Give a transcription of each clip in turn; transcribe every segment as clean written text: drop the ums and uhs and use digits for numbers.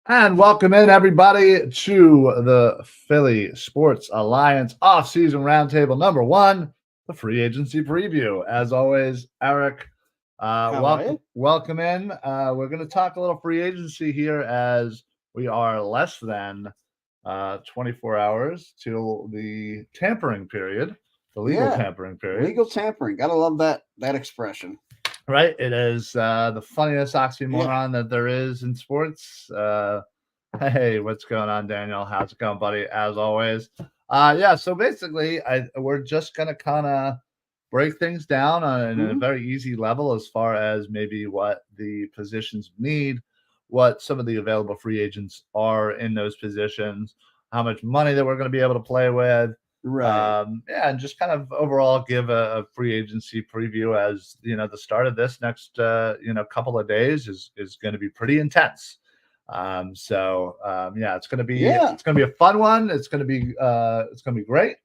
And welcome in, everybody, to the Philly Sports Alliance off-season roundtable number 1, the free agency preview. As always, Eric, welcome in. We're going to talk a little free agency here as we are less than 24 hours till the tampering period, the legal tampering period. Legal tampering. Gotta love that expression. Right. It is the funniest oxymoron that there is in sports. Hey, what's going on, Daniel? How's it going, buddy? As always. So basically, we're just going to kind of break things down on a very easy level as far as maybe what the positions need, what some of the available free agents are in those positions, how much money that we're going to be able to play with. Right. And just kind of overall give a free agency preview as, the start of this next, couple of days is going to be pretty intense. It's going to be a fun one. It's going to be great.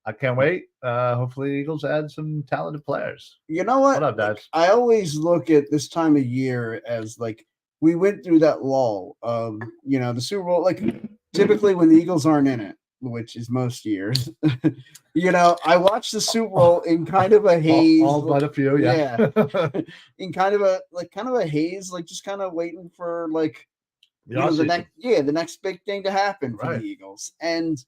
I can't wait. Hopefully Eagles add some talented players. You know what? What up, guys? I always look at this time of year as like we went through that lull of, the Super Bowl, like typically when the Eagles aren't in it, which is most years, I watch the Super Bowl in kind of a haze. All but a few, yeah. In kind of a haze, like just kind of waiting for like the next big thing to happen for the Eagles. And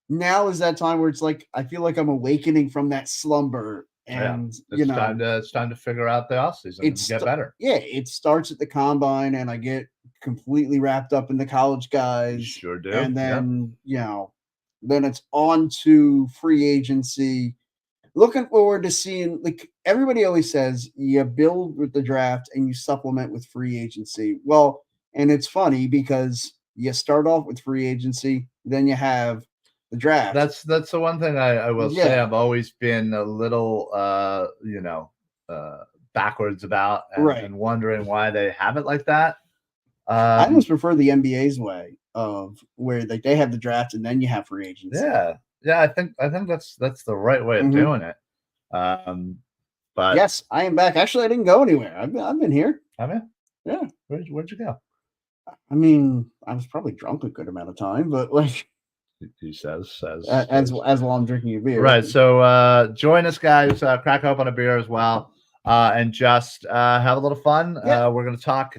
now is that time where it's like I feel like I'm awakening from that slumber. And it's time to figure out the offseason and get better. Yeah, it starts at the combine, and I get completely wrapped up in the college guys. Sure do. And then then it's on to free agency. Looking forward to seeing, like everybody always says, you build with the draft and you supplement with free agency. Well, and it's funny because you start off with free agency, then you have the draft. That's the one thing I will say I've always been a little backwards about and wondering why they have it like that. I almost prefer the NBA's way of where like they have the draft and then you have free agency. Yeah, I think that's the right way of doing it. But yes, I am back. Actually, I didn't go anywhere. I've been here. Have you? Yeah. Where'd you go? I mean, I was probably drunk a good amount of time, but like he says as while I'm drinking a beer. Right. So join us, guys. Crack open a beer as well. And just have a little fun. Yeah. We're going to talk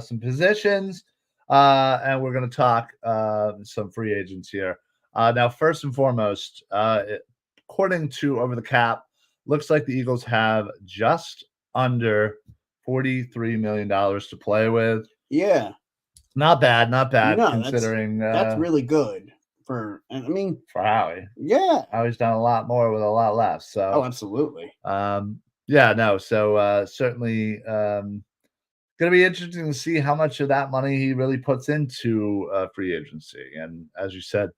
some positions, and we're going to talk some free agents here. Now, first and foremost, according to Over the Cap, looks like the Eagles have just under $43 million to play with. Yeah. Not bad, considering that's really good for Howie. Yeah. Howie's done a lot more with a lot less. So absolutely. So certainly going to be interesting to see how much of that money he really puts into free agency. And as you said,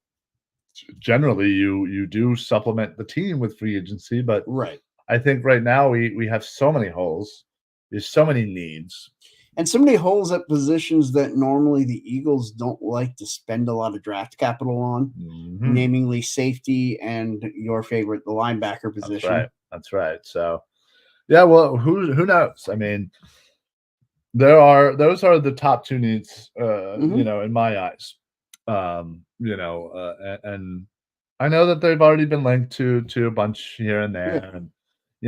generally you do supplement the team with free agency, but Right. I think right now we have so many holes. There's so many needs. And so many holes at positions that normally the Eagles don't like to spend a lot of draft capital on, Mhm. namely safety and your favorite, the linebacker That's position. right. That's right. So, yeah, well, who knows? I mean, those are the top two needs, Mhm. in my eyes. And I know that they've already been linked to a bunch here and Yeah. there, and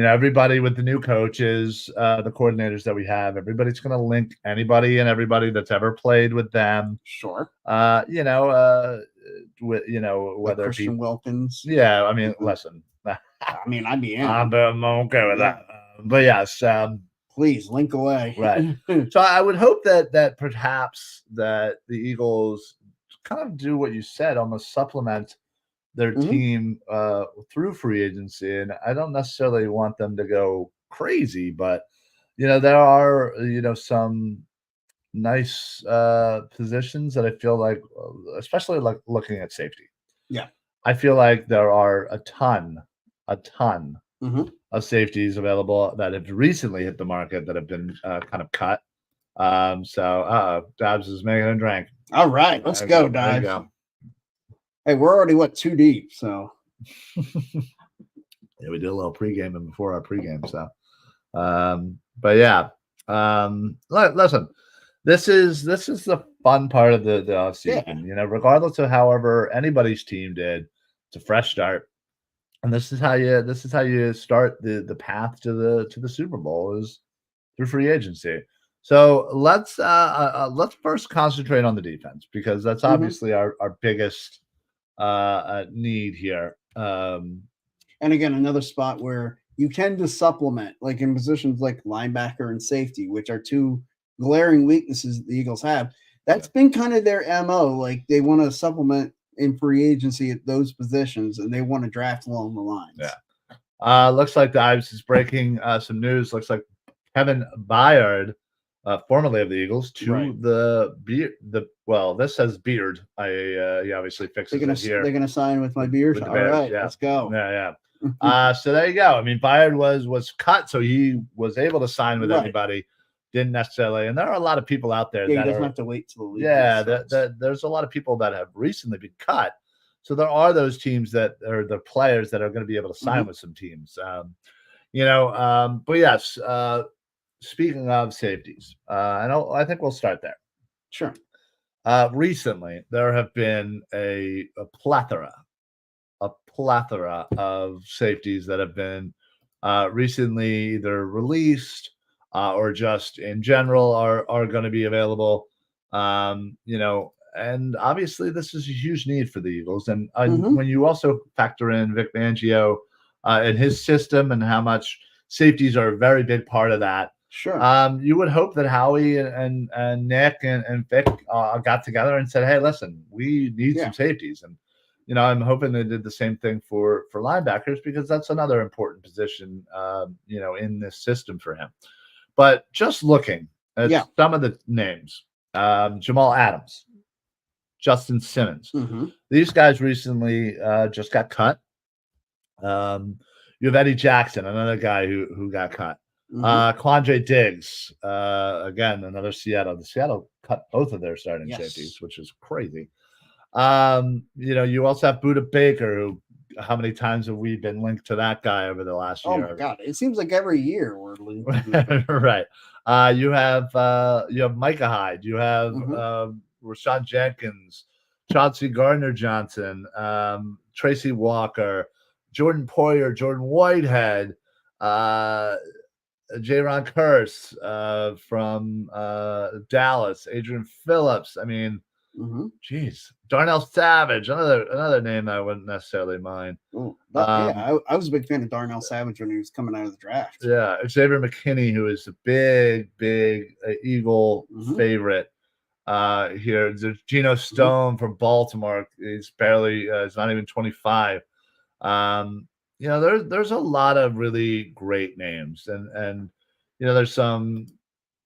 everybody with the new coaches, the coordinators that we have, everybody's going to link anybody and everybody that's ever played with them. Sure. Like Whether it be, Christian Wilkins. yeah. I mean, Mhm. listen, I mean, I'd be I'm in. okay with Yeah. that. But yes, Please link away. right. So I would hope that perhaps that the Eagles kind of do what you said, almost supplement their Mhm. team through free agency. And I don't necessarily want them to go crazy, but there are some nice positions that I feel like, especially like looking at safety. Yeah. I feel like there are a ton Mhm. of safeties available that have recently hit the market that have been kind of cut. Dobbs is making a drink. All right, let's go, There you Dive. go. Hey, we're already too deep, so Yeah, we did a little pregame before our pregame. So, but yeah, listen, this is the fun part of the off yeah. season. Regardless of however anybody's team did, it's a fresh start, and this is how you start the path to the Super Bowl is through free agency. So let's first concentrate on the defense because that's Mhm. obviously our biggest need here. And again, another spot where you tend to supplement, like in positions like linebacker and safety, which are two glaring weaknesses the Eagles have. That's Yeah. been kind of their MO. Like they want to supplement in free agency at those positions and they want to draft along the lines. Yeah. Looks like the Ives is breaking some news. Looks like Kevin Byard, formerly of the Eagles, to Right. the beard. This says beard. He obviously fixes it here They're gonna sign with my beard. with the All Bears. right, Yeah, let's go. yeah. So there you go. I mean, Byard was cut, so he was able to sign with Right. anybody. Didn't necessarily, and there are a lot of people out there Yeah, he that doesn't are. have to wait till the league. Yeah, starts. there's a lot of people that have recently been cut. So there are those teams that are the players that are going to be able to sign Mhm. with some teams. But yes, speaking of safeties, I think we'll start there. Sure. Recently, there have been a plethora of safeties that have been recently either released or just in general are going to be available. And obviously this is a huge need for the Eagles. And Mhm. when you also factor in Vic Fangio and his system and how much safeties are a very big part of that, Sure. you would hope that Howie and Nick and Vic got together and said, "Hey, listen, we need Yeah. some safeties." And I'm hoping they did the same thing for linebackers because that's another important position, in this system for him. But just looking at Yeah. some of the names, Jamal Adams, Justin Simmons, Mhm. these guys recently just got cut. You have Eddie Jackson, another guy who got cut. Mhm. Quandre Diggs, again, another Seattle. The Seattle cut both of their starting safeties, Yes. which is crazy. You also have Buda Baker, who how many times have we been linked to that guy over the last Oh my year? god! It seems like every year we're linked to Buda Baker. Right. You have Micah Hyde, you have Mhm. Rashawn Jenkins, Chauncey Gardner Johnson, Tracy Walker, Jordan Poyer, Jordan Whitehead, Jaron Curse from Dallas, Adrian Phillips. I mean, Mhm. geez, Darnell Savage, another name I wouldn't necessarily mind. Oh, Um, I was a big fan of Darnell Savage when he was coming out of the draft. yeah, Xavier McKinney, who is a big Eagle Mhm. favorite. Here, there's Geno Mhm. Stone from Baltimore. He's barely, he's not even 25. There's a lot of really great names, and there's some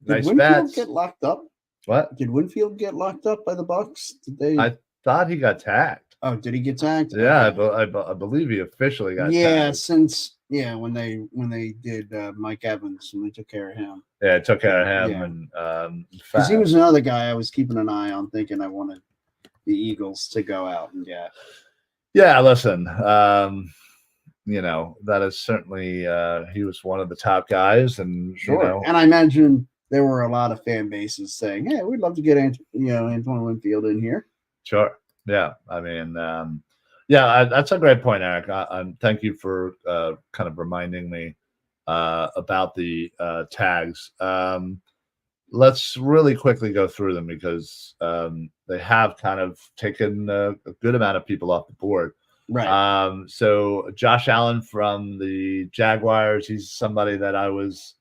Did nice Winfield bets. get locked up? What? Did Winfield get locked up by the Bucks? Did they? I thought he got tagged. Oh, did he get tagged? Yeah, Okay. I believe he officially got Yeah, tagged. since when they did Mike Evans and they took care of him. Yeah, took care of him, Yeah, and because he was another guy I was keeping an eye on, thinking I wanted the Eagles to go out and get. yeah. Listen, that is certainly he was one of the top guys, and Sure, and I imagine there were a lot of fan bases saying, "Hey, we'd love to get Antoine Winfield in here." sure, yeah. I mean, that's a great point, Eric. Thank you for kind of reminding me about the tags. Let's really quickly go through them because they have kind of taken a good amount of people off the board. Right. So Josh Allen from the Jaguars, he's somebody that I was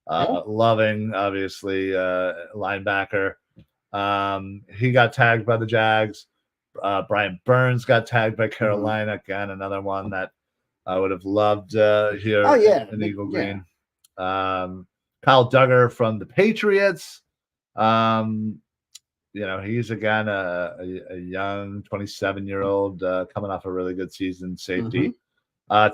loving, obviously, linebacker. He got tagged by the Jags. Brian Burns got tagged by Carolina. Again, another one that I would have loved here Oh yeah, in Eagle Green. Kyle Duggar from the Patriots. He's again a young 27-year-old coming off a really good season, safety.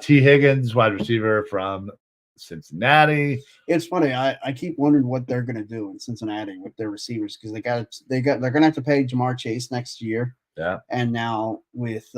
T. Higgins, wide receiver from Cincinnati. It's funny. I keep wondering what they're going to do in Cincinnati with their receivers because they're going to have to pay Jamar Chase next year. Yeah, and now with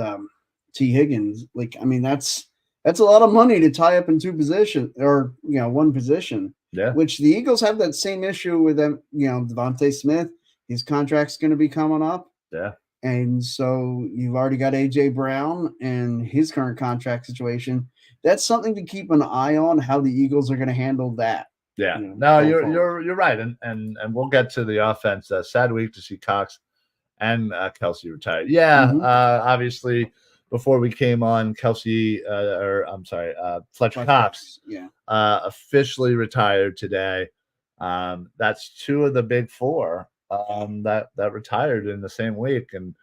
T. Higgins, that's a lot of money to tie up in two positions or one position. Yeah, which the Eagles have that same issue with them. Devontae Smith, his contract's going to be coming up. Yeah. And so you've already got AJ Brown and his current contract situation. That's something to keep an eye on how the Eagles are going to handle that. Yeah, no, you're right, and we'll get to the offense. Sad week to see Cox and Kelsey retired. Yeah, obviously before we came on, Fletcher Cox, officially retired today. That's two of the big four that retired in the same week, and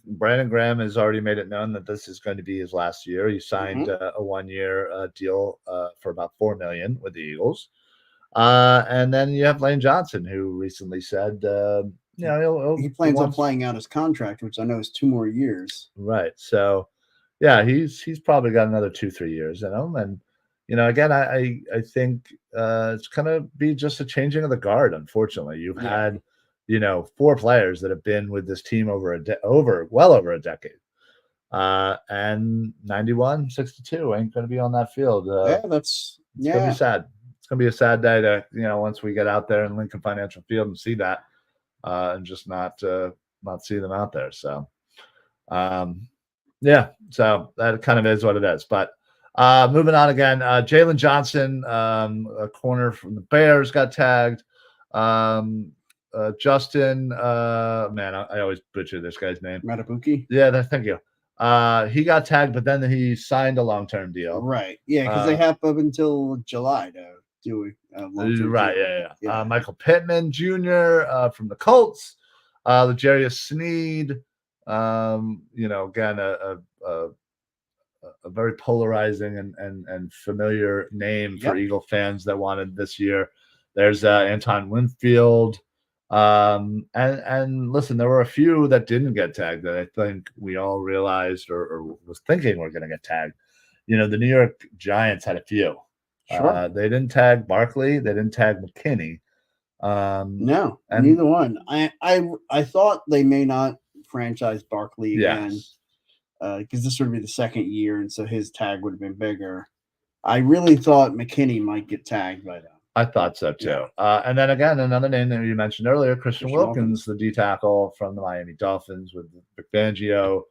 Brandon Graham has already made it known that this is going to be his last year. He signed a 1-year deal for about $4 million with the Eagles. And then you have Lane Johnson, who recently said, he plans on playing out his contract, which I know is 2 more years. Right. So, yeah, he's probably got another 2-3 years in him. And, again, I think it's going to be just a changing of the guard, unfortunately. You've had, 4 players that have been with this team well over a decade. And 91, 62 ain't going to be on that field. It's going to be sad. It's going to be a sad day to, once we get out there in Lincoln Financial Field and see that, and just not see them out there. So, so that kind of is what it is. But moving on again, Jalen Johnson, a corner from the Bears, got tagged. Justin, I always butcher this guy's name. Matabuki? Yeah, thank you. He got tagged, but then he signed a long-term deal. Right. Yeah, because they have up until July to do a long-term right, deal. Yeah. Michael Pittman Jr. From the Colts. L'Jarius Sneed. Again, a very polarizing and familiar name for Eagle fans that wanted this year. There's Anton Winfield. And listen, there were a few that didn't get tagged that I think we all realized or was thinking we're going to get tagged. The New York Giants had a few. Sure. They didn't tag Barkley. They didn't tag McKinney. No, neither one. I thought they may not franchise Barkley again because this would be the second year, and so his tag would have been bigger. I really thought McKinney might get tagged by them. I thought so too. And then again, another name that you mentioned earlier, Christian Wilkins, the D tackle from the Miami Dolphins with the Fangio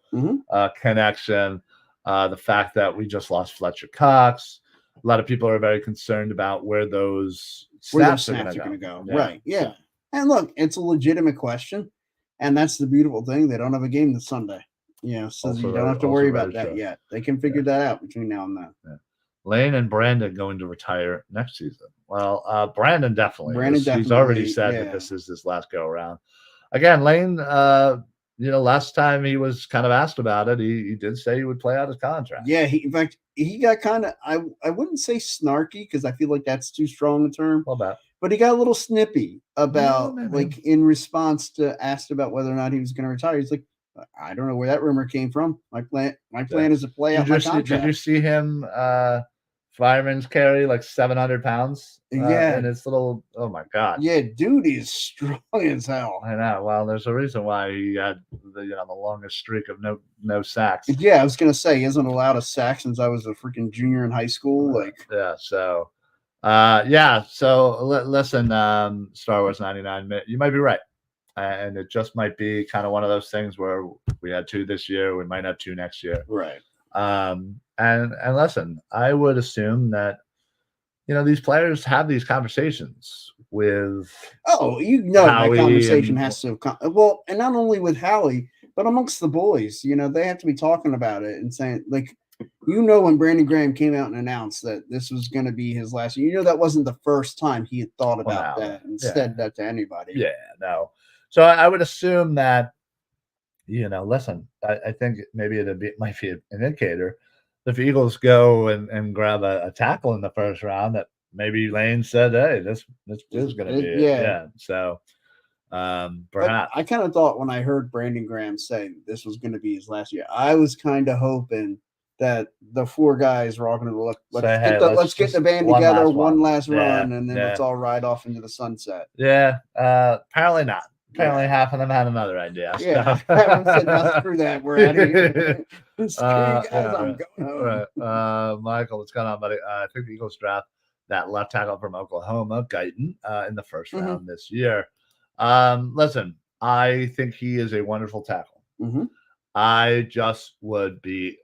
connection. The fact that we just lost Fletcher Cox. A lot of people are very concerned about where those snaps are going to go. Yeah. Right. Yeah. And look, it's a legitimate question. And that's the beautiful thing. They don't have a game this Sunday. So you don't have to worry about that yet. They can figure that out between now and then. Yeah. Lane and Brandon going to retire next season. Well, Brandon definitely. He's already said that this is his last go around. Again, Lane, last time he was kind of asked about it, he did say he would play out his contract. Yeah, in fact, he got kind of, I wouldn't say snarky because I feel like that's too strong a term. But he got a little snippy about, in response to asked about whether or not he was going to retire. He's like, I don't know where that rumor came from. My plan is to play out my contract. Did you see him fireman's carry like 700 pounds Yeah. in his little, oh my God. Yeah, dude is strong as hell. I know. Well, there's a reason why he had the longest streak of no sacks. Yeah, I was gonna say he hasn't allowed a sack since I was a freaking junior in high school. Like, yeah, so yeah, so listen, Star Wars 99, you might be right. And it just might be kind of one of those things where we had 2 this year, we might have 2 next year. right. And listen, I would assume that these players have these conversations with Howie, that conversation and, has to come. Well, and not only with Howie, but amongst the boys. They have to be talking about it and saying, like, when Brandon Graham came out and announced that this was going to be his last year, that wasn't the first time he had thought about that and said that to anybody. Yeah, no. So I would assume that, listen, I think maybe might be an indicator. If Eagles go and grab a tackle in the first round, that maybe Lane said, hey, this is going to be it. Yeah. So perhaps. But I kind of thought when I heard Brandon Graham say this was going to be his last year, I was kind of hoping that the 4 guys were all going to look. Let's get the band together, one last run, and then let's all ride off into the sunset. Yeah. Apparently not. Apparently, half of them had another idea. Yeah, everyone said, "No, screw that. We're out of here." Screw you guys, I'm going home. Right. Michael, what's going on, buddy? I think the Eagles draft that left tackle from Oklahoma, Guyton, in the first round this year. Listen, I think he is a wonderful tackle. I just would be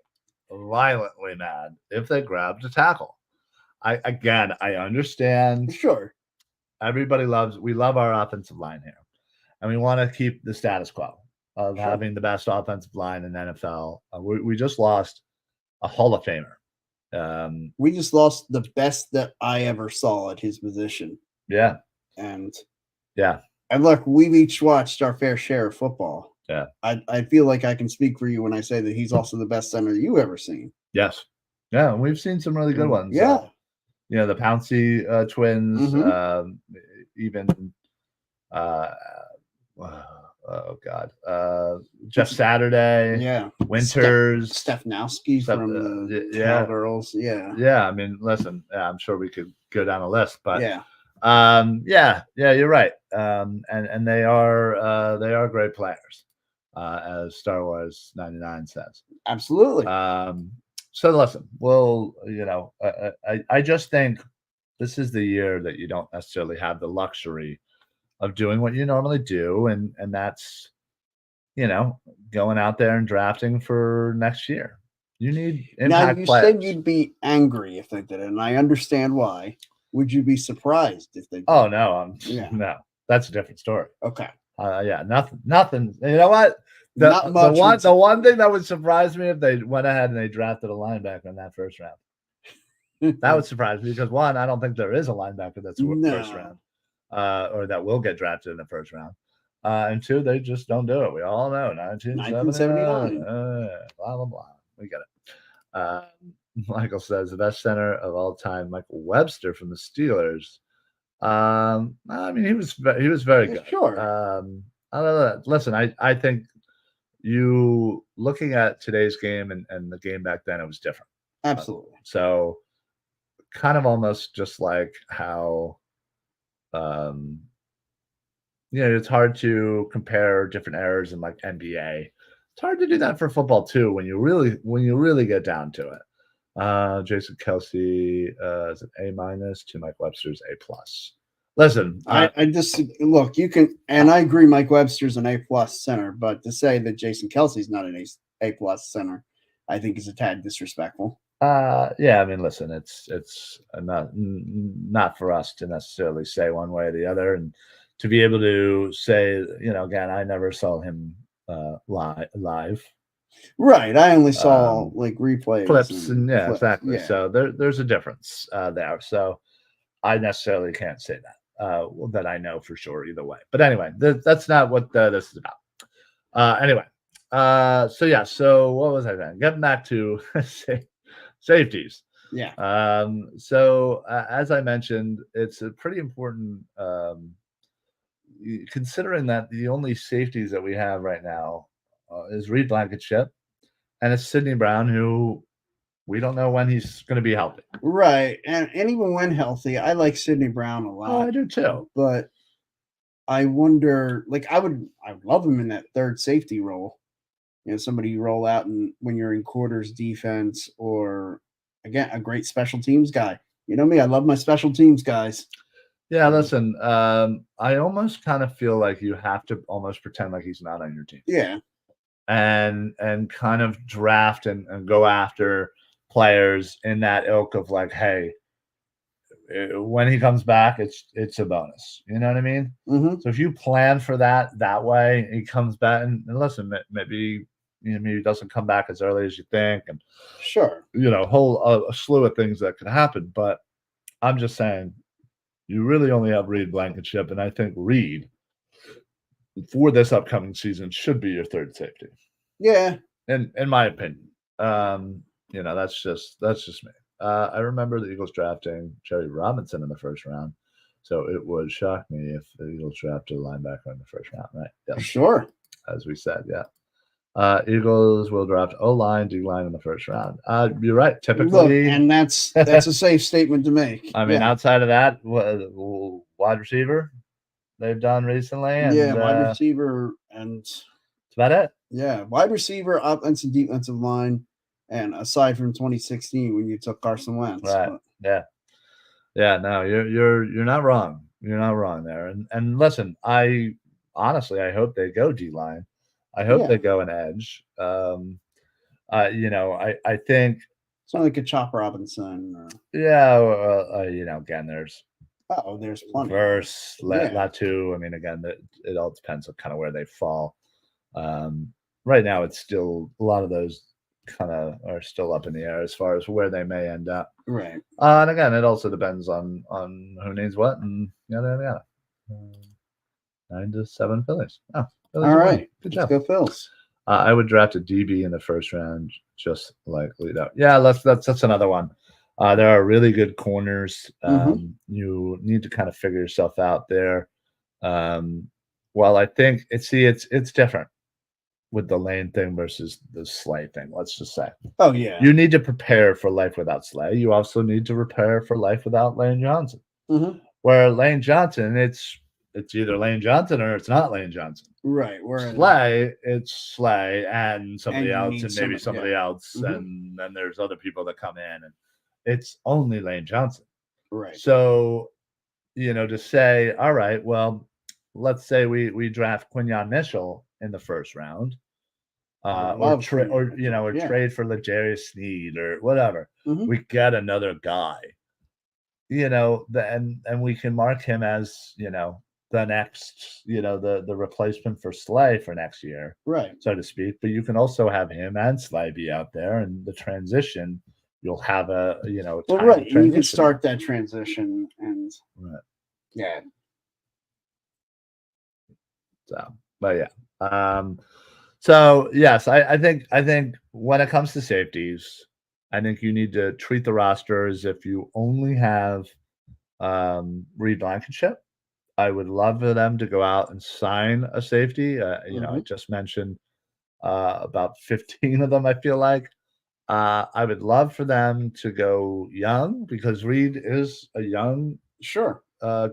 violently mad if they grabbed a tackle. I understand. Sure. We love our offensive line here. And we want to keep the status quo of having the best offensive line in NFL. We just lost a Hall of Famer. We just lost the best that I ever saw at his position. Yeah. And look, we've each watched our fair share of football. Yeah. I feel like I can speak for you when I say that he's also the best center you ever seen. Yes. Yeah, we've seen some really good ones. Yeah. The Pouncey twins, even oh God, Jeff Saturday, Winters, Stephnowski from the Cowgirls. I mean, listen, I'm sure we could go down a list, but you're right. And they are great players, as Star Wars 99 says. Absolutely. So listen, well, I just think this is the year that you don't necessarily have the luxury of doing what you normally do, and that's going out there and drafting for next year. You need impact. Now you players. said you'd be angry if they did it, and I understand why. Would you be surprised if they did? Oh no, no, that's a different story. Okay. Nothing. You know what? The one thing that would surprise me if they went ahead and they drafted a linebacker in that first round. That would surprise me because one, I don't think there is a linebacker that's first round. Or that will get drafted in the first round. And 2, they just don't do it. We all know 1979. Blah, blah, blah. We get it. Michael says the best center of all time, Michael Webster from the Steelers. I mean, he was very good. Sure. I don't know. Listen, I think you looking at today's game and the game back then, it was different. Absolutely. So kind of almost just like how it's hard to compare different eras in like NBA. It's hard to do that for football too when you really get down to it. Jason Kelsey is an A- to Mike Webster's A+. Listen, I just look, you can, and I agree Mike Webster's an A+ center, but to say that Jason Kelsey's not an A+ center, I think is a tad disrespectful. I mean, listen, it's not for us to necessarily say one way or the other, and to be able to say, again, I never saw him live. Right, I only saw like replays, clips, and clips. Exactly. Yeah. So there's a difference there. So I necessarily can't say that I know for sure either way. But anyway, that's not what this is about. Anyway, so what was I saying? Getting back to safeties. Yeah. So as I mentioned, it's a pretty important, considering that the only safeties that we have right now is Reed Blankenship, and it's Sidney Brown, who we don't know when he's going to be healthy. Right. And even when healthy, I like Sidney Brown a Oh, lot. I do too. But I wonder, like, I would love him in that third safety role. Somebody you roll out and when you're in quarters defense, or again, a great special teams guy. You know me, I love my special teams guys. Yeah, listen, I almost kind of feel like you have to almost pretend like he's not on your team. Yeah. And kind of draft and go after players in that ilk of like, hey, when he comes back, it's a bonus. You know what I mean? Mm-hmm. So if you plan for that way, he comes back and listen, maybe maybe he doesn't come back as early as you think, and Sure, whole a slew of things that could happen. But I'm just saying, you really only have Reed Blankenship, and I think Reed for this upcoming season should be your third safety. Yeah, in my opinion. That's just me. I remember the Eagles drafting Jerry Robinson in the first round, so it would shock me if the Eagles drafted a linebacker in the first round, right? Yeah, sure. As we said, yeah. Eagles will draft O-line, D-line in the first round. You're right. Typically, look, and that's a safe statement to make. I mean, outside of that, wide receiver they've done recently, and wide receiver, and that's about it. Yeah, wide receiver, offensive, defensive line, and aside from 2016 when you took Carson Wentz, right? Yeah. No, you're not wrong. You're not wrong there. And listen, I honestly hope they go D-line. I hope they go an edge. I think it's not like a Chop Robinson. Again, there's plenty. Verse, Latu. I mean, again, it all depends on kind of where they fall. Right now, it's still a lot of those kind of are still up in the air as far as where they may end up. Right. And again, it also depends on who needs what and yada. 9-7 Phillies. Oh, Phillies all right. Good job. Let's go Phils. I would draft a DB in the first round, just like lead up. Yeah, that's another one. There are really good corners. You need to kind of figure yourself out there. Well, I think it's different with the Lane thing versus the Slay thing. Let's just say. Oh yeah. You need to prepare for life without Slay. You also need to prepare for life without Lane Johnson. Mm-hmm. Where Lane Johnson, it's either Lane Johnson or it's not Lane Johnson. Right. Slay, it's Slay and somebody else and maybe somebody else, and then there's other people that come in, and it's only Lane Johnson. Right. So, to say, all right, well, let's say we draft Quinyon Mitchell in the first round, or trade for L'Jarius Sneed or whatever. Mm-hmm. We get another guy, and we can mark him as the next, the replacement for Slay for next year, right, so to speak. But you can also have him and Slay be out there, and the transition. You'll have right. You can start that transition, and yeah. So, but yeah. So yes, I think when it comes to safeties, I think you need to treat the roster as if you only have Reed Blankenship. I would love for them to go out and sign a safety. I just mentioned about 15 of them. I feel like I would love for them to go young because Reed is a young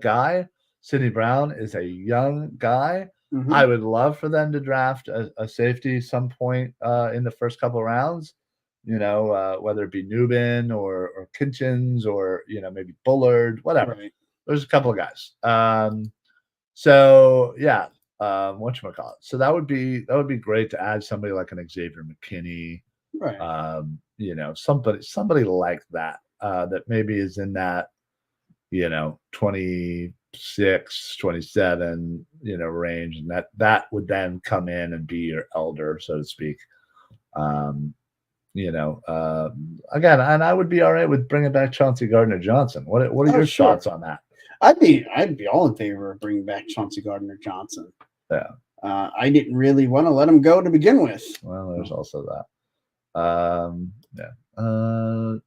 guy. Sidney Brown is a young guy. Mm-hmm. I would love for them to draft a safety some point in the first couple of rounds. Whether it be Newbin or Kitchens or maybe Bullard, whatever. Right. There's a couple of guys. So yeah, whatchamacallit. So that would be great to add somebody like an Xavier McKinney, right? Somebody like that that maybe is in that 26, 27 range, and that would then come in and be your elder, so to speak. Again, and I would be all right with bringing back Chauncey Gardner-Johnson. What are your thoughts on that? I'd be all in favor of bringing back Chauncey Gardner-Johnson. Yeah. I didn't really want to let him go to begin with. Well, there's also that.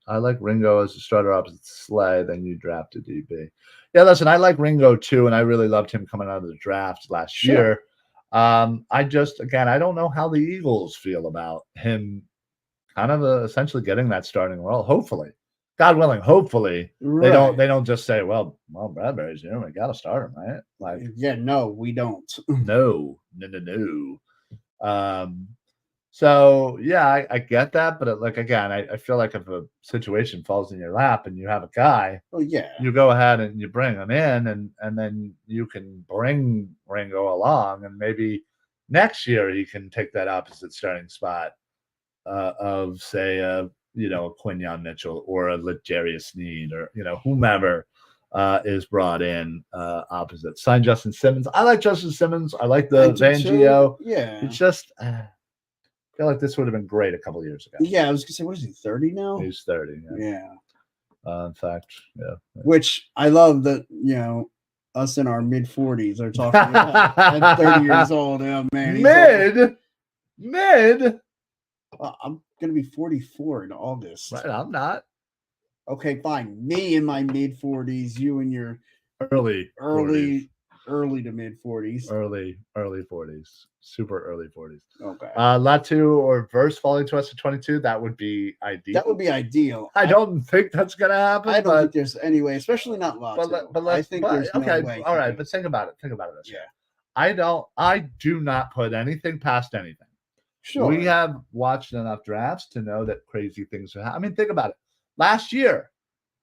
I like Ringo as a starter opposite Slay. Then you drafted DB. Yeah, listen, I like Ringo too, and I really loved him coming out of the draft last year. I just, again, I don't know how the Eagles feel about him kind of essentially getting that starting role. Hopefully, God willing, hopefully Right. they don't just say, well, Bradbury's here, we got to start him, right? Like, Yeah, no, we don't. no. So yeah, I get that, but like again, I feel like if a situation falls in your lap and you have a guy, Oh yeah. you go ahead and you bring him in, and then you can bring Ringo along, and maybe next year he can take that opposite starting spot of say a Quinyon Mitchell or a Legarius Sneed or whomever is brought in opposite. Sign Justin Simmons. I like Justin Simmons. I like I the do Van too. Geo. Yeah. It's just I feel like this would have been great a couple of years ago. Yeah, I was gonna say, what is he, 30 now? He's 30. Yeah. In fact, yeah. Which I love that, us in our mid 40s are talking about at 30 years old. Oh man, mid. I'm gonna be 44 in August. Right, I'm not. Okay, fine. Me in my mid 40s, you in your early 40s. early to mid 40s. Early 40s. Super early 40s. Okay. Latu or Verse falling to us at 22, that would be ideal. That would be ideal. I don't think that's gonna happen. I don't think there's any way, especially not Latu. But I think there's no way. All right, but think about it. Think about it this way. Yeah. I do not put anything past anything. Sure. We have watched enough drafts to know that crazy things are happening. I mean, think about it. Last year,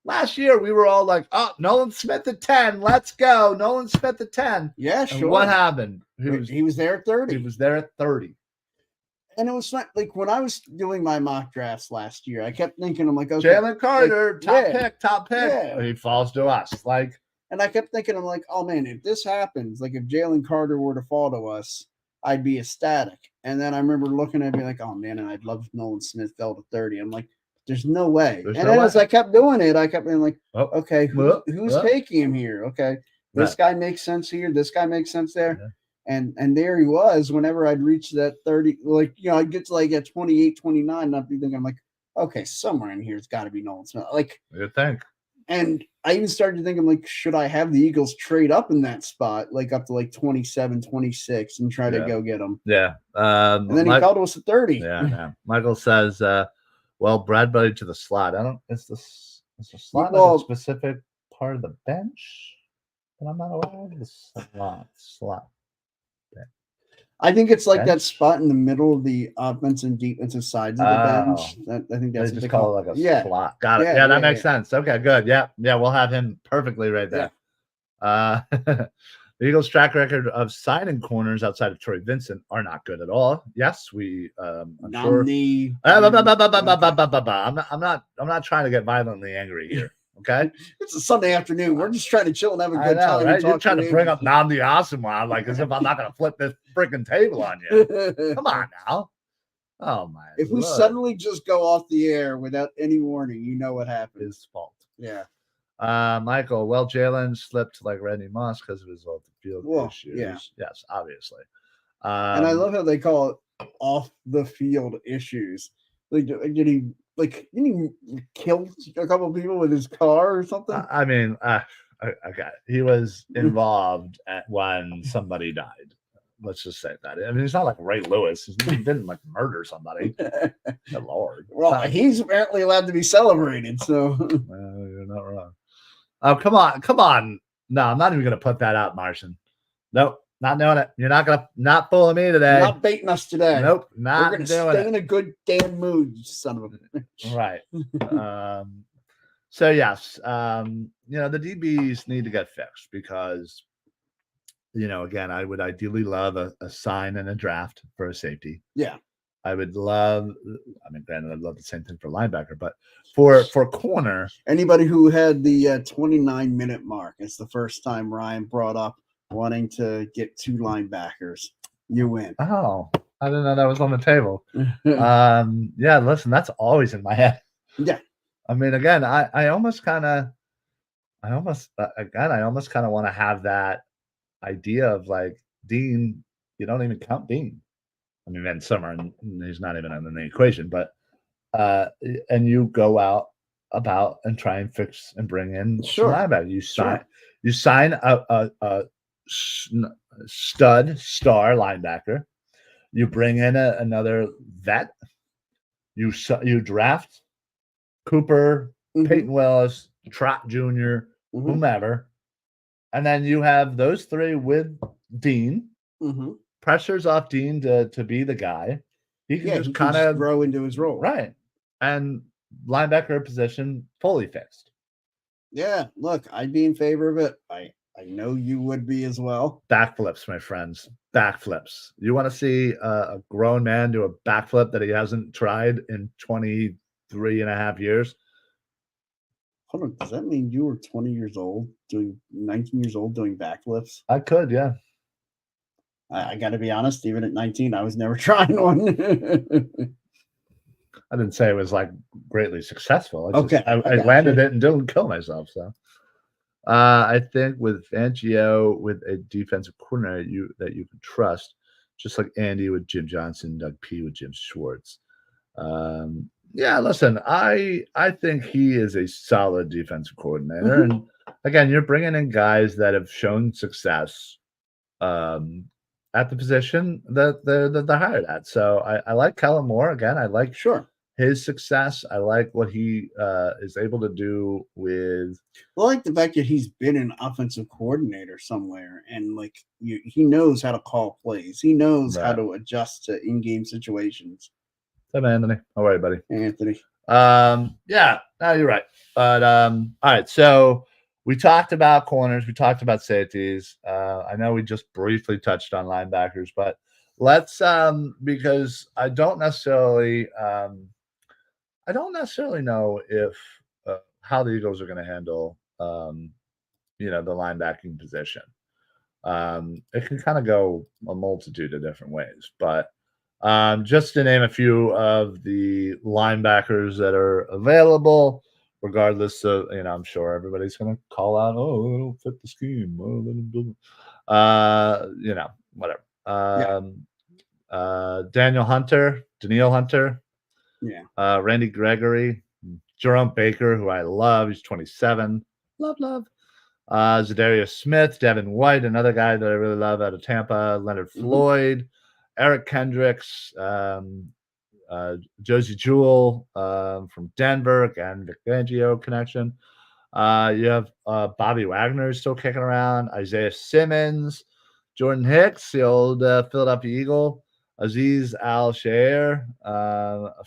we were all like, "Oh, Nolan Smith at 10, let's go, Nolan Smith at 10." Yeah, sure. And what happened? He was there at 30. He was there at 30. And it was not like when I was doing my mock drafts last year, I kept thinking, I'm like, okay, Jalen Carter, top pick. Yeah. He falls to us. And I kept thinking, I'm like, oh man, if this happens, like if Jalen Carter were to fall to us, I'd be ecstatic. And then I remember looking at it, be like, oh man, and I'd love if Nolan Smith fell to 30. I'm like, there's no way. As I kept doing it, I kept being like, okay, who's taking him here? Okay, this guy makes sense here. This guy makes sense there. Yeah. And there he was. Whenever I'd reach that 30, I'd get to like at 28, 29, and I'd be thinking, I'm like, okay, somewhere in here it's got to be Nolan Smith. Like, you think? And I even started to think, I'm like, should I have the Eagles trade up in that spot, like up to like 27, 26, and try to go get him? Yeah. And then he fell to us at 30. Yeah. Michael says, well, Bradbury to the slot. Is the slot like a specific part of the bench? And I'm not aware of the slot. I think it's like that spot in the middle of the offense and defensive sides of the bench. I think that's they just call it like a slot. Got it. Yeah, that makes sense. Okay, good. Yeah, we'll have him perfectly right there. Yeah. The Eagles' track record of signing corners outside of Troy Vincent are not good at all. Yes, I'm sure. I'm not trying to get violently angry here. Okay, it's a Sunday afternoon. We're just trying to chill and have a good time. Right? You're trying to bring up Namdi Asamoah like as if I'm not going to flip this freaking table on you. Come on now. Oh my! If we suddenly just go off the air without any warning, you know what happened. His fault. Yeah. Michael. Well, Jalen slipped like Randy Moss because of his off the field issues. Yeah. Yes, obviously. And I love how they call it off the field issues. Like, did he kill a couple of people with his car or something? I mean, okay. He was involved when somebody died. Let's just say that. I mean, he's not like Ray Lewis. He didn't like murder somebody. Good Lord. Well, he's apparently allowed to be celebrated. So you're not wrong. Oh, come on. No, I'm not even going to put that out, Martian. Nope. Not doing it. You're not fooling me today. Not baiting us today. Nope. Not doing it. We're going to stay in a good damn mood, you son of a bitch. Right. So yes, the DBs need to get fixed because, again, I would ideally love a sign and a draft for a safety. Yeah. I would love, granted, I'd love the same thing for linebacker, but for corner. Anybody who had the 29-minute mark, it's the first time Ryan brought up wanting to get 2 linebackers. You win. Oh, I didn't know that was on the table. Yeah, listen, that's always in my head. Yeah. I mean, again, I almost kind of want to have that idea of like Dean. You don't even count Dean. I mean, Van Summer, and he's not even in the equation, but and you go about and try and fix and bring in linebacker. You sign star linebacker. You bring in another vet. You draft Cooper, Peyton Willis, Trot Jr., whomever, and then you have those three with Dean. Pressure's off Dean to be the guy. He can just kind of grow into his role, right? And linebacker position fully fixed. Yeah, look, I'd be in favor of it. I know you would be as well. Backflips, my friends. Backflips. You want to see a grown man do a backflip that he hasn't tried in 23 and a half years? Hold on. Does that mean you were 20 years old, 19 years old doing backflips? I could, yeah. I got to be honest, even at 19, I was never trying one. I didn't say it was like greatly successful. I landed it and didn't kill myself. So I think with Fangio, with a defensive coordinator that you can trust, just like Andy with Jim Johnson, Doug P with Jim Schwartz. Yeah, listen, I think he is a solid defensive coordinator, and again, you're bringing in guys that have shown success at the position that they're hired at. So I like Kellen Moore. Again, I like his success. I like what he is able to do with. Well, I like the fact that he's been an offensive coordinator somewhere, and like he knows how to call plays. He knows how to adjust to in-game situations. Hey, Anthony. How are you, buddy? Hey, Anthony. Yeah, no, you're right. But all right, so we talked about corners, we talked about safeties. I know we just briefly touched on linebackers, but let's because I don't necessarily know if how the Eagles are going to handle the linebacking position. It can kind of go a multitude of different ways, but just to name a few of the linebackers that are available, regardless of, I'm sure everybody's going to call out, oh, they don't fit the scheme. Whatever. Danielle Hunter, Randy Gregory, Jerome Baker, who I love. He's 27. Love. Zadarius Smith, Devin White, another guy that I really love out of Tampa, Leonard Floyd, Eric Kendricks, Josie Jewell from Denver, again, Vic Fangio connection. You have Bobby Wagner still kicking around, Isaiah Simmons, Jordan Hicks, the old Philadelphia Eagle, Aziz Al-Shair,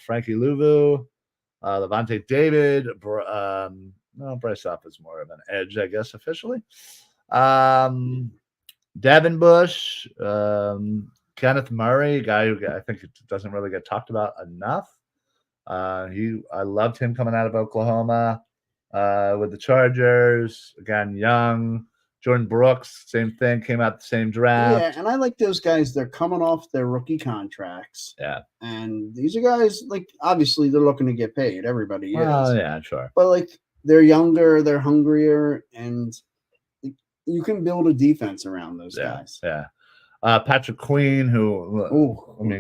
Frankie Louvu, Levante David, Bryce Huff is more of an edge, I guess, officially. Devin Bush, Kenneth Murray, a guy who I think doesn't really get talked about enough. I loved him coming out of Oklahoma with the Chargers. Again, young. Jordan Brooks, same thing, came out the same draft. Yeah, and I like those guys. They're coming off their rookie contracts. Yeah. And these are guys, like, obviously they're looking to get paid. Everybody is. Oh, yeah, sure. But, like, they're younger, they're hungrier, and you can build a defense around those guys. Yeah. Patrick Queen, who,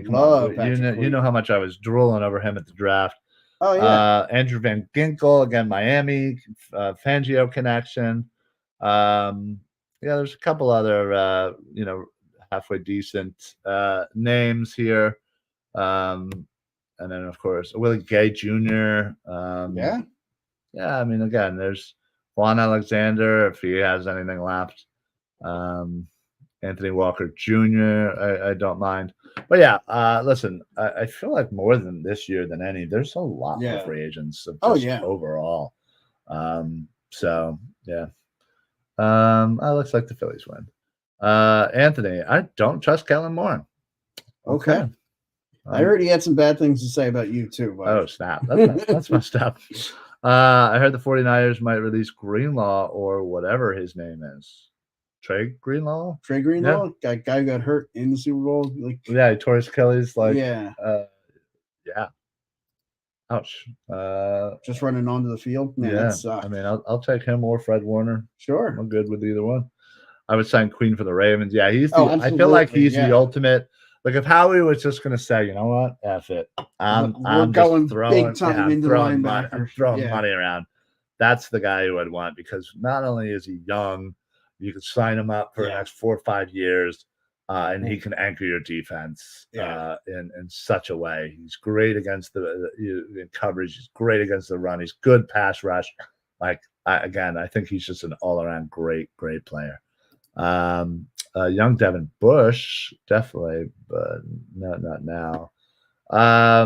come on, you know how much I was drooling over him at the draft. Oh, yeah. Andrew Van Ginkel, again, Miami, Fangio connection. There's a couple other, halfway decent names here. And then, of course, Willie Gay Jr. Yeah, I mean, again, there's Juan Alexander, if he has anything left. Anthony Walker Jr., I don't mind. But yeah, listen, I feel like more than this year than any, there's a lot more free agents overall. So, yeah. I looks like the Phillies win. Anthony, I don't trust Kellen Moore. Okay. I heard he had some bad things to say about you too. Buddy. Oh, snap. That's messed up. I heard the 49ers might release Greenlaw or whatever his name is. Trey Greenlaw? Yeah. That guy got hurt in the Super Bowl. Yeah, he tore his Achilles. Yeah. Ouch. Just running onto the field? Man, that sucks. I mean, I'll take him or Fred Warner. Sure. I'm good with either one. I would sign Queen for the Ravens. Yeah, I feel like he's the ultimate. Like if Howie was just going to say, you know what, F it. I'm going big time into throwing money around. That's the guy who I'd want because not only is he young, You could sign him up for the next 4 or 5 years, and he can anchor your defense in such a way. He's great against in coverage. He's great against the run. He's good pass rush. Like I think he's just an all-around great player. Young Devin Bush, definitely, but not now. I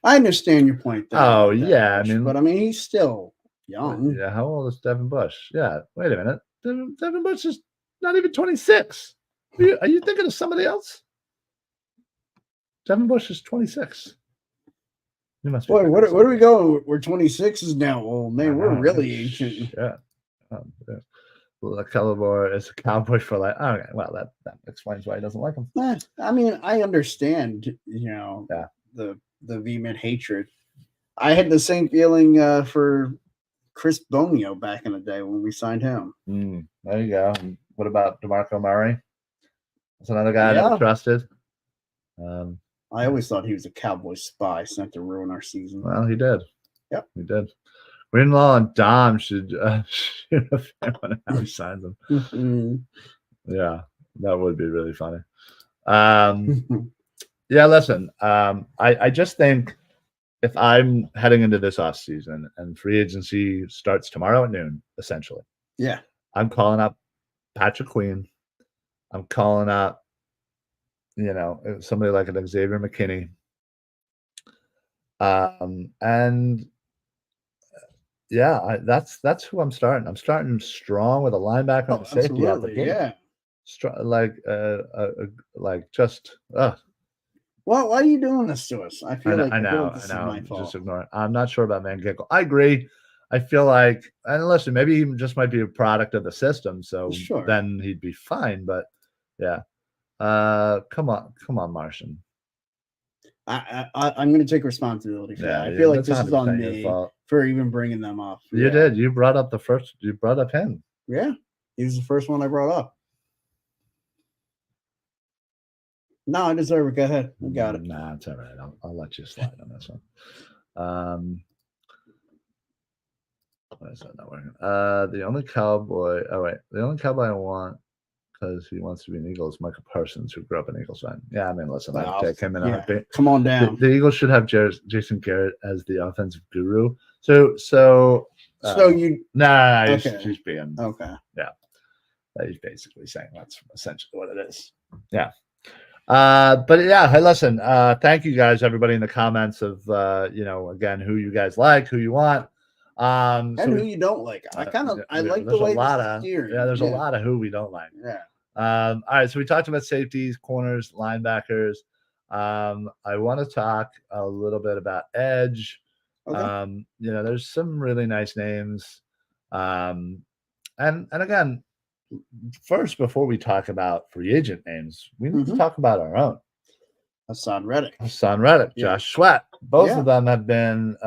understand your point there. Oh yeah, Bush, but I mean he's still young. Yeah, how old is Devin Bush? Yeah, wait a minute. Devin Bush is not even 26. Are you thinking of somebody else? Devin Bush is 26. You must be. Boy, what are we going? We're 26 is now old, man. We're really ancient. Yeah. Well, Cowboy is a cowboy for life. Okay, well, that explains why he doesn't like him. I mean, I understand, the vehement hatred. I had the same feeling for Chris Bonio back in the day when we signed him. There you go. And what about DeMarco Murray? That's another guy I never trusted. I always thought he was a Cowboy spy sent to ruin our season. Well, he did. Yep, he did. Greenlaw and Dom should shoot a fan on how he signs them. Yeah, that would be really funny. Yeah, listen, I just think if I'm heading into this off season and free agency starts tomorrow at noon, essentially. Yeah. I'm calling up Patrick Queen. I'm calling up, somebody like an Xavier McKinney. And yeah, that's who I'm starting. I'm starting strong with a linebacker and a safety out the gate. Yeah. Just. Well, why are you doing this to us? I feel like this is my fault. Just ignore it. I'm not sure about Van Ginkel. I agree. I feel like, and listen, maybe he just might be a product of the system, so then he'd be fine. But yeah, come on, Martian. I'm going to take responsibility for that. I feel like this is on me for even bringing them up. You did. You brought up You brought up him. Yeah, he was the first one I brought up. No, I deserve it. Go ahead. We got it. Nah, it's all right. I'll let you slide on this one. Why is that not working? The only cowboy. Oh wait, the only cowboy I want because he wants to be an Eagle is Michael Parsons, who grew up an Eagles fan. Yeah, I mean, listen, I'd take him in a heartbeat. Come on down. The Eagles should have Jason Garrett as the offensive guru. So you? Nah, he's being okay. Yeah, he's basically saying that's essentially what it is. Yeah. But yeah, hey, listen, thank you guys, everybody in the comments of, again, who you guys like, who you want. And who you don't like. I like the way there's a lot of who we don't like. Yeah. All right. So we talked about safeties, corners, linebackers. I want to talk a little bit about edge. Okay. There's some really nice names. And again, first, before we talk about free agent names, we need to talk about our own. Hassan Reddick, Josh Sweat. Both of them have been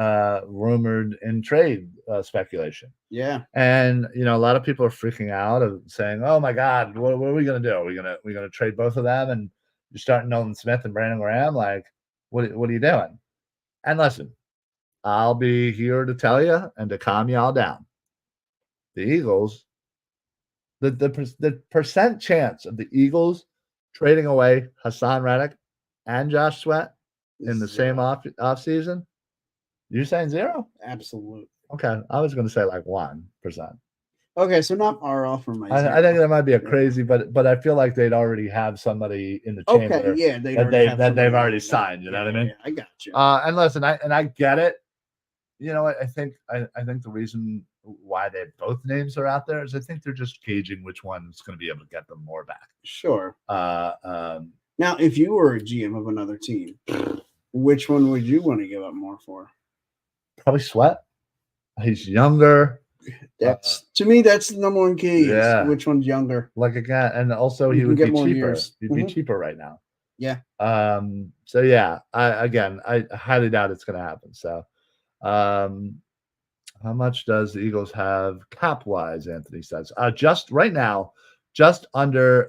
rumored in trade speculation. Yeah. And, a lot of people are freaking out of saying, oh, my God, what are we going to do? Are we going to trade both of them? And you're starting Nolan Smith and Brandon Graham? Like, what are you doing? And listen, I'll be here to tell you and to calm you all down. The Eagles, the percent chance of the Eagles trading away Hassan Reddick and Josh Sweat in the same off season, you're saying 0? Absolutely. Okay, I was going to say like 1%. Okay, so not far off from my. I think that might be a crazy, but I feel like they'd already have somebody in the chamber. Okay, yeah, they've already signed. You know what I mean? Yeah, I got you. And listen, I get it. I think the reason why both names are out there is I think they're just gauging which one's going to be able to get them more back. Sure. Now, if you were a GM of another team, which one would you want to give up more for? Probably Sweat. He's younger. To me, that's the number one key. Yeah. Which one's younger? Like again, and also he would be cheaper. Years. He'd be cheaper right now. Yeah. So yeah, I highly doubt it's going to happen. So, how much does the Eagles have cap wise? Anthony says, just right now, just under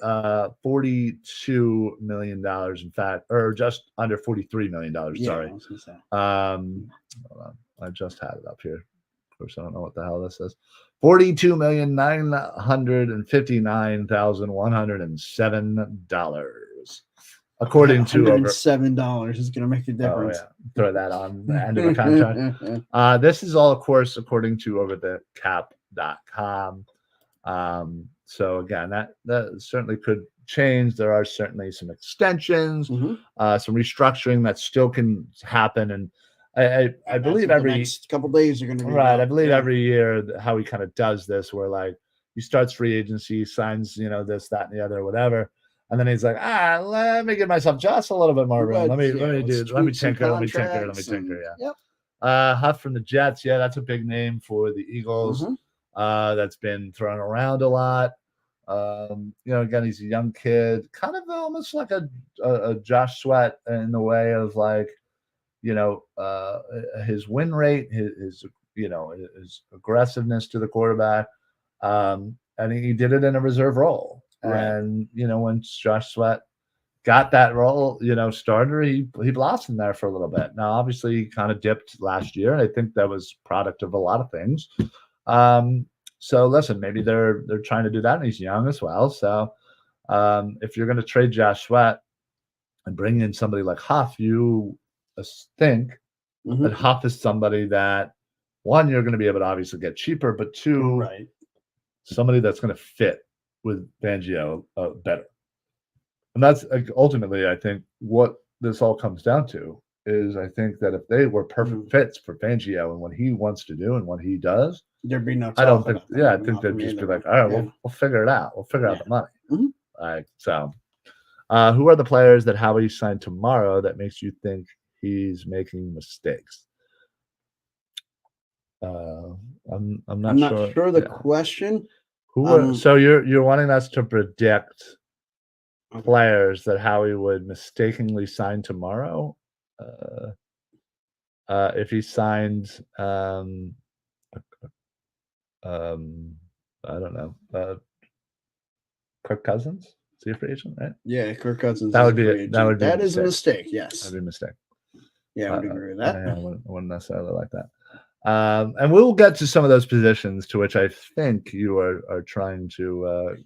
$42 million. In fact, or just under $43 million. Sorry. I was gonna say. Hold on. I just had it up here course, I don't know what the hell this is. $42,959,107. According That to over $107 is going to make a difference. yeah, throw that on the end of a contract. This is all, of course, according to overthecap.com. So again, that certainly could change. There are certainly some extensions, some restructuring that still can happen, and I believe every the next couple days are going to be right. I believe every year how he kind of does this, where like he starts free agency, signs this, that, and the other, whatever. And then he's like, let me give myself just a little bit more room. Let me tinker. Yeah. Yep. Huff from the Jets. Yeah, that's a big name for the Eagles. That's been thrown around a lot. Again, he's a young kid, kind of almost like a Josh Sweat in the way of like, his win rate, his aggressiveness to the quarterback. And he did it in a reserve role. Right. And, when Josh Sweat got that role, starter, he blossomed there for a little bit. Now, obviously, he kind of dipped last year. I think that was product of a lot of things. So listen, maybe they're trying to do that, and he's young as well. So if you're going to trade Josh Sweat and bring in somebody like Huff, you think that Huff is somebody that, one, you're going to be able to obviously get cheaper, but two, somebody that's going to fit with Fangio better. And that's ultimately, I think, what this all comes down to is I think that if they were perfect fits for Fangio and what he wants to do and what he does, there'd be no talk. I don't think, I think they'd just be like, all right, we'll figure it out. We'll figure out the money. So who are the players that Howie signed tomorrow that makes you think he's making mistakes? I'm not sure the question. So you're wanting us to predict players that Howie would mistakenly sign tomorrow? If he signed, I don't know, Kirk Cousins? Is he a free agent, right? Yeah, Kirk Cousins. That is a mistake. Yes, that'd be a mistake. Yeah, I would agree with that. I wouldn't necessarily like that. And we'll get to some of those positions to which I think you are trying to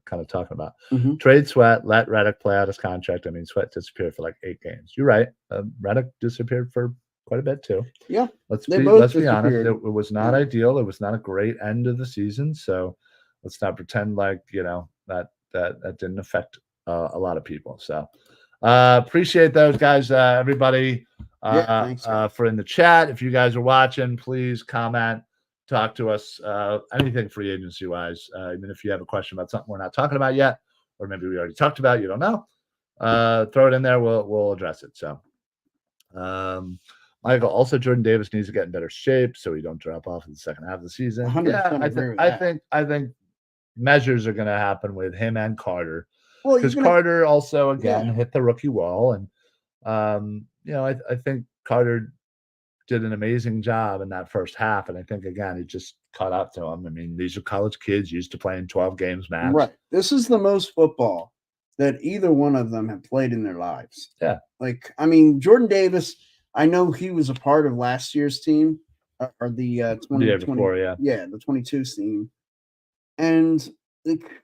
kind of talking about. Trade Sweat, let Reddick play out his contract. I mean, Sweat disappeared for like 8 games. You're right. Reddick disappeared for quite a bit too. Yeah. Let's be honest. It was not ideal. It was not a great end of the season. So let's not pretend like, that didn't affect a lot of people. So appreciate those guys, everybody. Thanks, for in the chat. If you guys are watching, please comment, talk to us, anything free agency wise. Even if you have a question about something we're not talking about yet, or maybe we already talked about, you don't know, throw it in there. We'll address it. So, Michael, also Jordan Davis needs to get in better shape so he don't drop off in the second half of the season. I think measures are going to happen with him and Carter. Well, because Carter also hit the rookie wall, and I think Carter did an amazing job in that first half, and I think again it just caught up to him. I mean, these are college kids used to playing 12 games max. Right. This is the most football that either one of them have played in their lives. Yeah. Like, I mean, Jordan Davis, I know he was a part of last year's team, or the 2020, the 22 team, and like,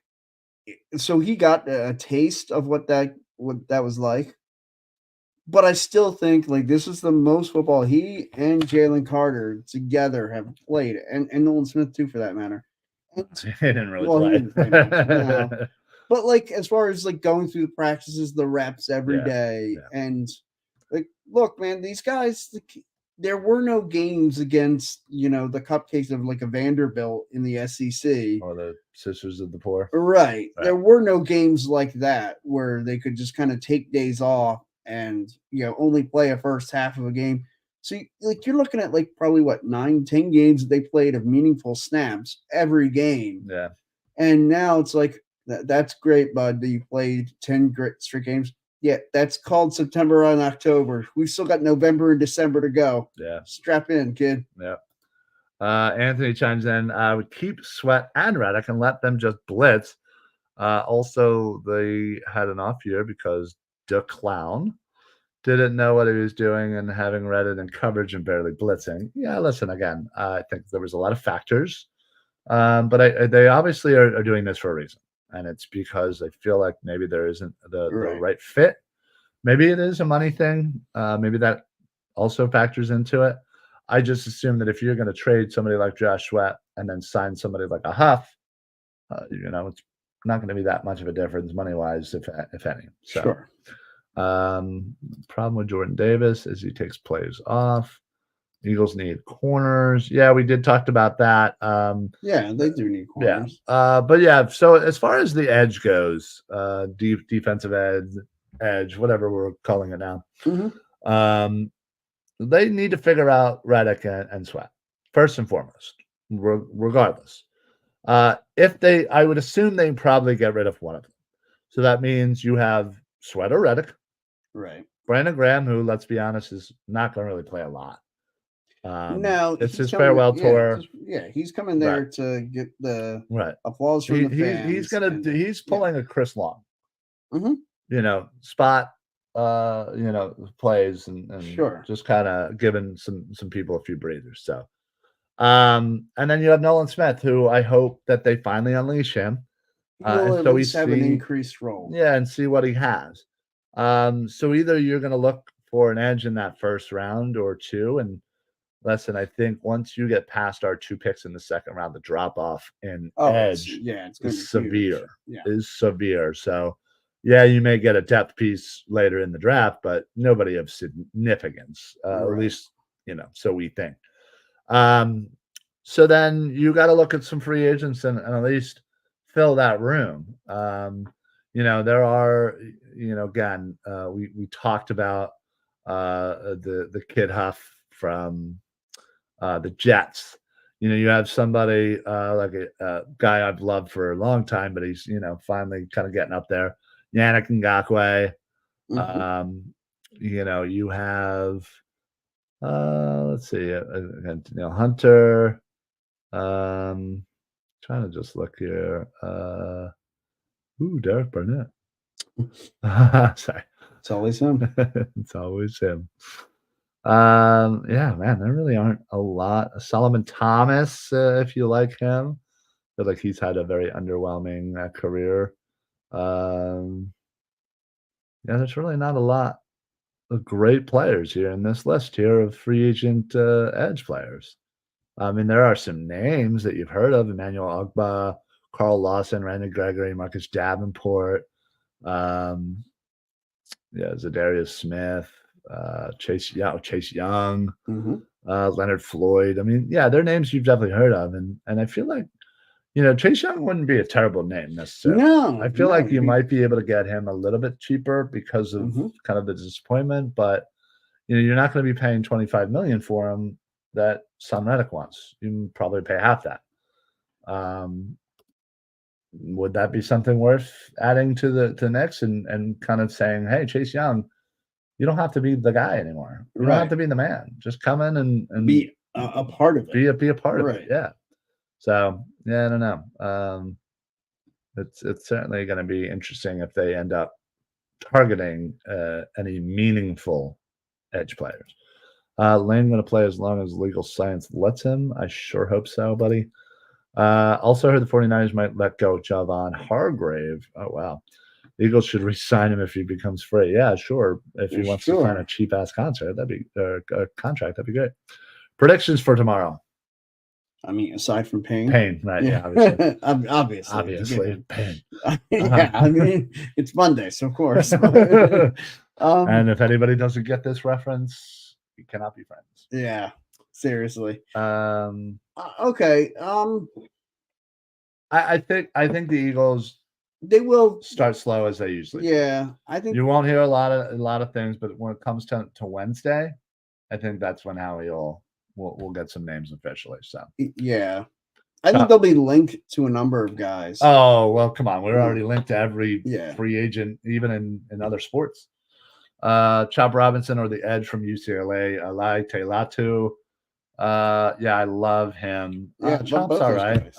so he got a taste of what that was like. But I still think like this is the most football he and Jalen Carter together have played, and Nolan Smith too, for that matter. And, he didn't really play. He didn't play much, no. But like as far as like going through the practices, the reps every day, and like, look, man, these guys, like, there were no games against the cupcakes of like a Vanderbilt in the SEC or the Sisters of the Poor. Right. There were no games like that where they could just kind of take days off and only play a first half of a game. So you're looking at like probably 9-10 games that they played of meaningful snaps every game. Yeah. And now it's like that's great, bud, that you played 10 great straight games. Yeah, that's called September and October. We've still got November and December to go. Yeah. Strap in, kid. Yeah. Anthony chimes in, would keep Sweat and Reddick and let them just blitz. Also, they had an off year because the clown didn't know what he was doing and having read it in coverage and barely blitzing. Yeah, listen, again, I think there was a lot of factors, but they obviously are doing this for a reason, and it's because they feel like maybe there isn't the Right. right fit. Maybe it is a money thing. Maybe that also factors into it. I just assume that if you're going to trade somebody like Josh Sweat and then sign somebody like a Huff, it's not going to be that much of a difference money wise, if any. So, Sure. problem with Jordan Davis is he takes plays off. Eagles need corners. Yeah, we did talk about that. Yeah, they do need Yeah. corners. But yeah, so as far as the edge goes, defensive edge, whatever we're calling it now, um, they need to figure out Reddick and Sweat first and foremost, regardless. I would assume they probably get rid of one of them. So that means you have Sweat or Reddick, Right. Brandon Graham, who, let's be honest, is not going to really play a lot. No, It's he's his coming. farewell tour. He's coming there to get the Right. applause from the fans. He's pulling a Chris Long. Mhm. Spot plays and Sure. just kind of giving some people a few breathers. So and then you have Nolan Smith, who I hope that they finally unleash him. He will And at so we least have an see increased role. Yeah, and see what he has. So either you're gonna look for an edge in that first round or two. And listen, I think once you get past our 2 picks in the second round, the drop off in edge it's going to be is severe. Yeah. Is severe. So yeah, you may get a depth piece later in the draft, but nobody of significance. At Right. least, so we think. So then you got to look at some free agents and at least fill that room. There are, again, we talked about the kid Huff from the Jets. You have somebody like a guy I've loved for a long time, but he's finally kind of getting up there. Yannick Ngakoue. You have let's see, Hunter. Trying to just look here. Derek Barnett. Sorry. It's always him. It's always him. Yeah, man, there really aren't a lot. Solomon Thomas, if you like him. I feel like he's had a very underwhelming career. Yeah, there's really not a lot of great players here in this list here of free agent edge players. I mean, there are some names that you've heard of: Emmanuel Ogba, Carl Lawson, Randy Gregory, Marcus Davenport, Zadarius Smith, Chase Young, Leonard Floyd. I mean, yeah, they're names you've definitely heard of, and I feel like Chase Young wouldn't be a terrible name necessarily. No, I feel like you might be able to get him a little bit cheaper because of kind of the disappointment, but you're not going to be paying $25 million for him that Sam Reddick wants. You can probably pay half that. Would that be something worth adding to the mix and kind of saying, hey, Chase Young, you don't have to be the guy anymore. You don't have to be the man. Just come in and be a part of it. Be a part of it. Yeah. So yeah, I don't know. It's certainly going to be interesting if they end up targeting any meaningful edge players. Lane going to play as long as legal science lets him. I sure hope so, buddy. Also heard the 49ers might let go Javon Hargrave. Oh, wow. The Eagles should re-sign him if he becomes free. Yeah, sure. If he wants to sign a cheap-ass contract, that'd be great. Predictions for tomorrow. I mean, aside from Payne. Payne, right? Yeah, obviously. Obviously. Payne. Yeah, I mean, it's Monday, so of course. And if anybody doesn't get this reference, we cannot be friends. Yeah, seriously. Okay. I think the Eagles, they will start slow as they usually. Yeah, I think you won't hear a lot of things, but when it comes to Wednesday, I think that's when Howie we'll get some names officially. So yeah, I think they'll be linked to a number of guys. Oh well, come on, we're already linked to every free agent, even in other sports. Chop Robinson or the edge from UCLA, Alai Teilatu. I love him. Chop's all right.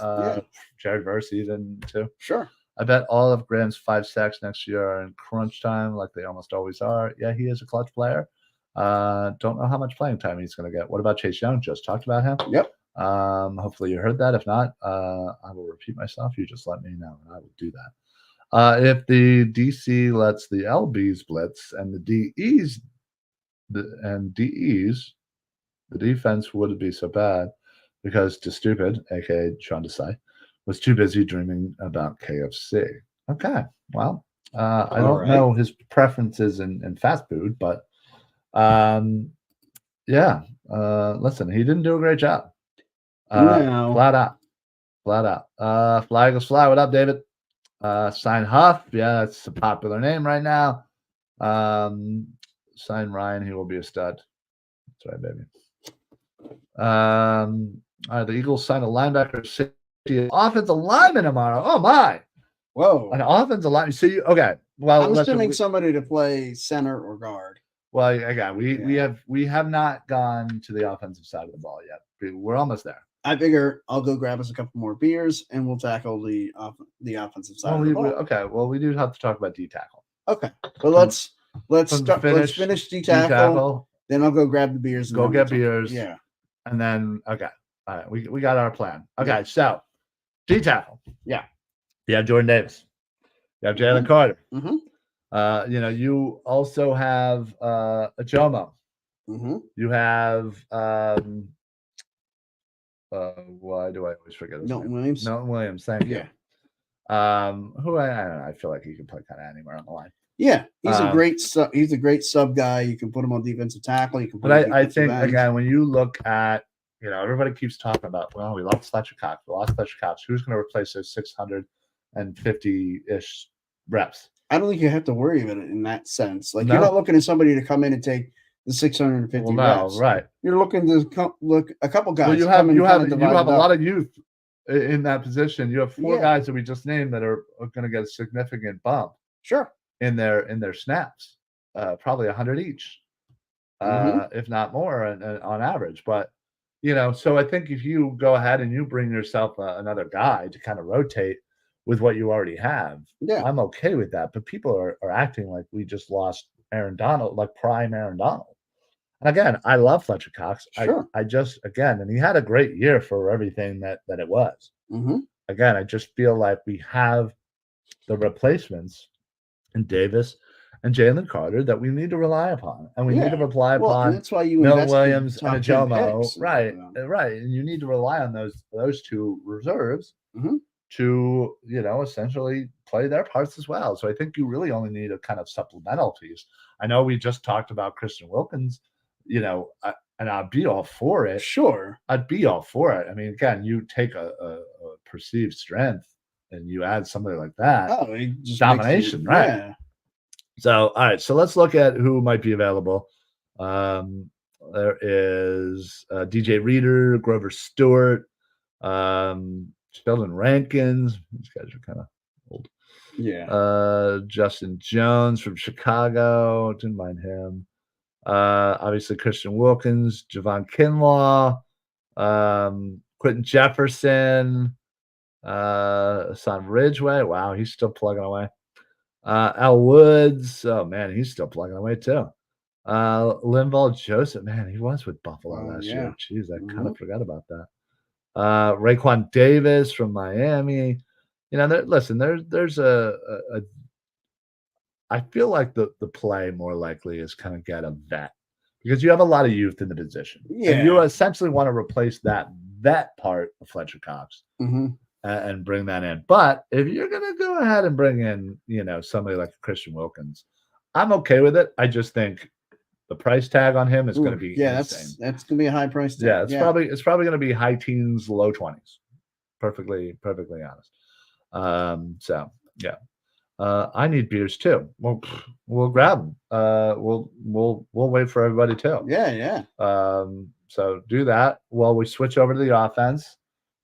Jared Verse even too. Sure. I bet all of Graham's 5 sacks next year are in crunch time, like they almost always are. Yeah, he is a clutch player. Don't know how much playing time he's going to get. What about Chase Young? Just talked about him. Yep. Hopefully you heard that. If not, I will repeat myself. You just let me know, and I will do that. If the DC lets the LBs blitz and the DEs the defense wouldn't be so bad because to stupid, aka Sean Desai, was too busy dreaming about KFC. Okay, well, I don't know his preferences in fast food, but yeah. Listen, he didn't do a great job. No. Flat out. Fly Eagles Fly. What up, David? Sign Huff. Yeah, that's a popular name right now. Sign Ryan. He will be a stud. That's right, baby. All right, the Eagles sign a linebacker, safety, offensive lineman tomorrow. Oh my! Whoa, an offensive lineman. So okay. Well, I'm assuming somebody to play center or guard. Well, again, we have not gone to the offensive side of the ball yet. We're almost there. I figure I'll go grab us a couple more beers and we'll tackle the offensive side of the ball. Okay. Well, we do have to talk about D tackle. Okay. Well, let's finish D tackle. Then I'll go grab the beers. Go get beers. Yeah. And then okay. All right. We got our plan. Okay. So D tackle. Yeah. You have Jordan Davis. You have Jalen Carter. Mm-hmm. You also have a Jomo. Mm-hmm. You have why do I always forget his Milton name? Williams. Milton Williams, thank you. Who I don't know. I feel like he can play kind of anywhere on the line. Yeah, he's a great sub guy. You can put him on defensive tackle. You can. But I think again, when you look at everybody keeps talking about we lost Fletcher Cox. Who's going to replace those 650-ish reps? I don't think you have to worry about it in that sense. Like you're not looking at somebody to come in and take the 650 reps. Right. You're looking to look a couple guys. Well, you have a lot of youth in that position. You have 4 guys that we just named that are going to get a significant bump. Sure. In their snaps, probably 100 each, if not more, on average. But so I think if you go ahead and you bring yourself another guy to kind of rotate with what you already have, I'm okay with that. But people are acting like we just lost Aaron Donald, like prime Aaron Donald. And again, I love Fletcher Cox. Sure. I just and he had a great year for everything that it was. Mm-hmm. Again, I just feel like we have the replacements in Davis and Jalen Carter that we need to rely upon, and we need to rely upon. And that's why you Milton Williams and a Jomo, right? And you need to rely on those 2 reserves to essentially play their parts as well. So I think you really only need a kind of supplemental piece. I know we just talked about Christian Wilkins, and I'd be all for it. Sure, I'd be all for it. I mean, again, you take a perceived strength and you add somebody like that. Oh, it just domination, right? Yeah. So, all right. So let's look at who might be available. There is DJ Reader, Grover Stewart, Sheldon Rankins. These guys are kind of old. Yeah. Justin Jones from Chicago. Didn't mind him. Obviously, Christian Wilkins, Javon Kinlaw, Quentin Jefferson, Hassan Ridgeway. Wow, he's still plugging away. Al Woods. Oh man, he's still plugging away too. Linval Joseph. Man, he was with Buffalo last year. Jeez, I kind of forgot about that. Raekwon Davis from Miami. There's a I feel like the play more likely is kind of get a vet because you have a lot of youth in the position. Yeah. And you essentially want to replace that vet part of Fletcher Cox and bring that in. But if you're going to go ahead and bring in, somebody like Christian Wilkins, I'm okay with it. I just think the price tag on him is going to be insane. That's going to be a high price tag. Yeah, it's probably going to be high teens, low 20s. Perfectly honest. So yeah. I need beers too. We'll grab them. We'll wait for everybody too. Yeah. So do that while we switch over to the offense.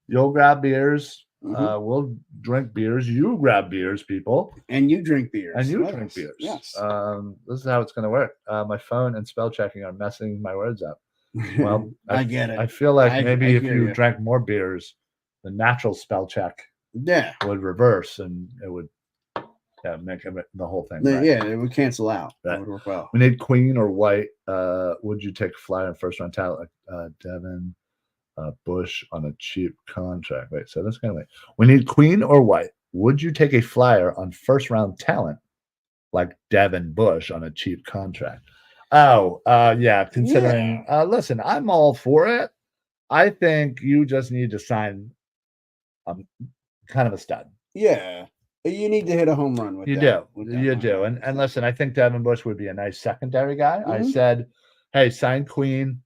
You'll grab beers. We'll drink beers. You grab beers, people. And you drink beers. Drink beers. Yes. This is how it's going to work. My phone and spell checking are messing my words up. Well, I get it. I feel like maybe if you drank more beers, the natural spell check Yeah. would reverse, and it would make the whole thing right. Yeah, it would cancel out. Right. That would work well. We need queen or white. Would you take a flyer in first round talent like Devin Bush on a cheap contract? Wait, so that's kind of like we need queen or white. Would you take a flyer on first round talent like Devin Bush on a cheap contract? Oh, yeah. Considering, listen, I'm all for it. I think you just need to sign kind of a stud. Yeah. You need to hit a home run with You that. You do. And listen, I think Devin Bush would be a nice secondary guy. I Mhm. said, hey, sign Queen.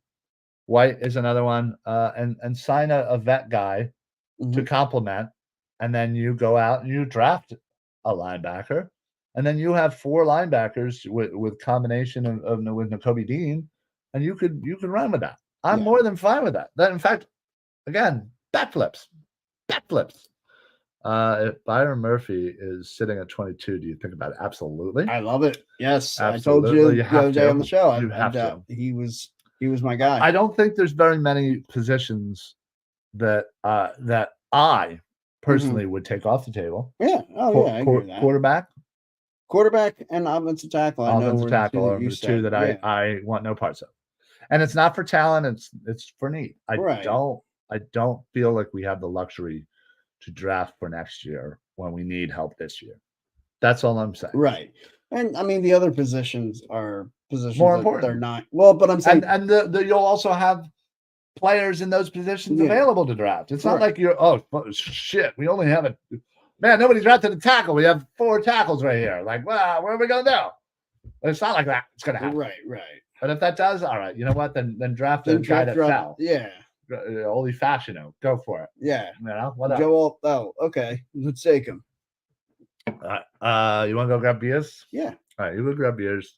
White is another one. And sign a vet guy to Mhm. complement. And then you go out and you draft a linebacker. And then you have 4 linebackers with combination of with Nakobe Dean, and you could run with that. I'm Yeah. more than fine with that. That in fact, again, backflips. If Byron Murphy is sitting at 22, do you think about it? Absolutely. I love it. Yes, Absolutely. I told you You the have other day to. on the show. You have to. He was my guy. I don't think there's very many positions that that I personally would take off the table. Yeah. Oh yeah, I agree with that. Quarterback and offensive tackle. I know Offensive were tackle the are two the two that said. I want no parts of. And it's not for talent, it's for need. I Right. don't feel like we have the luxury to draft for next year when we need help this year. That's all I'm saying. Right. And I mean the other positions are positions More that important. they're not. Well, but I'm saying And you'll also have players in those positions available to draft. It's not like you're shit. We only have nobody drafted a tackle. We have 4 tackles right here. Like, well, what are we gonna do? It's not like that. It's gonna happen. Right. But if that does, all right. You know what? Then draft a guy that fell. Yeah. Oli Fashiono. Go for it. Yeah. You know, what Joe. Oh, okay. Let's take him. You want to go grab beers? Yeah. All right, you go grab beers.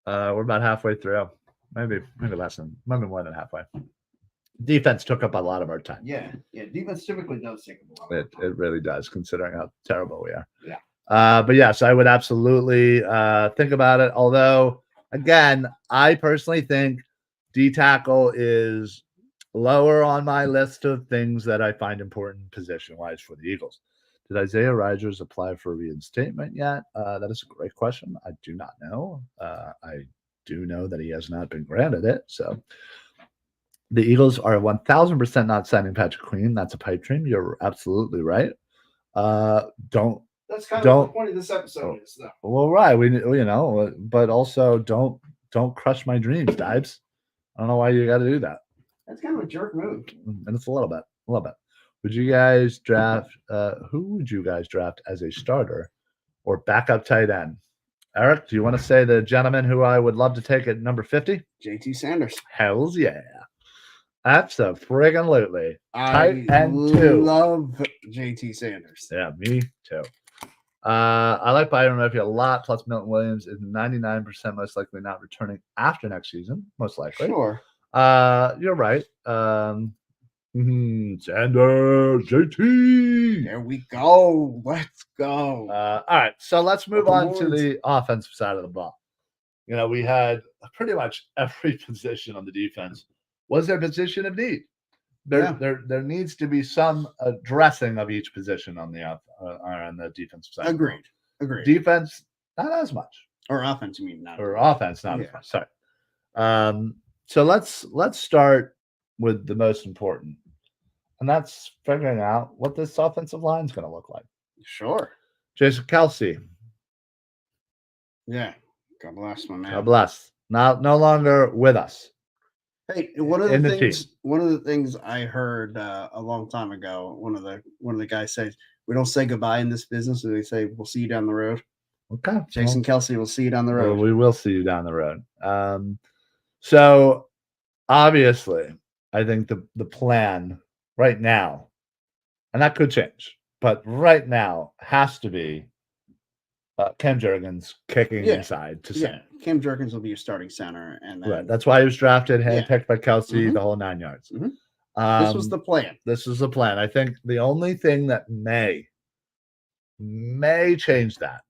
We're about halfway through. Maybe less than, maybe more than halfway. Defense took up a lot of our time. Yeah. Defense typically does take up a lot. It really does, considering how terrible we are. Yeah. But yes, I would absolutely think about it. Although, again, I personally think D tackle is lower on my list of things that I find important position-wise for the Eagles. Did Isaiah Rodgers apply for reinstatement yet? That is a great question. I do not know. I do know that he has not been granted it. So the Eagles are 1,000% not signing Patrick Queen. That's a pipe dream. You're absolutely right. Don't. That's kind of the point of this episode is, though. Well, right. But also don't crush my dreams, Dibes. I don't know why you got to do that. That's kind of a jerk move. And it's a little bit. Would you guys draft? Who would you guys draft as a starter or backup tight end? Eric, do you want to say the gentleman who I would love to take at number 50? JT Sanders. Hells yeah. Absolutely. Tight end 2. Love JT Sanders. Yeah, me too. I like Byron Murphy a lot. Plus, Milton Williams is 99% most likely not returning after next season. Most likely. Sure. You're right. Sanders, JT. There we go. Let's go. All right. So let's move on to the offensive side of the ball. We had pretty much every position on the defense was their position of need. There needs to be some addressing of each position on the defensive side. Agreed. Defense, not as much. Or offense, you mean not? Or offense, not as much. Sorry. So let's start with the most important, and that's figuring out what this offensive line is going to look like. Sure. Jason Kelce. Yeah. God bless, my man. God bless. No longer with us. Hey, one of the things I heard a long time ago, one of the guys says, we don't say goodbye in this business. They say we'll see you down the road. Okay. Jason Kelce, we'll see you down the road. Well, we will see you down the road. So obviously, I think the plan right now, and that could change, but right now has to be Cam Jurgens kicking inside to center. Cam Jurgens will be your starting center, and then, right. That's why he was drafted, handpicked by Kelce, the whole 9 yards. This was the plan. This is the plan. I think the only thing that may change that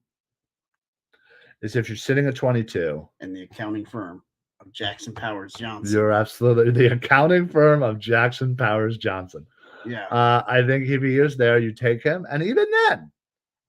is if you're sitting at 22, and the accounting firm of Jackson Powers Johnson. You're absolutely the accounting firm of Jackson Powers Johnson. Yeah. I think if he is there, you take him, and even then,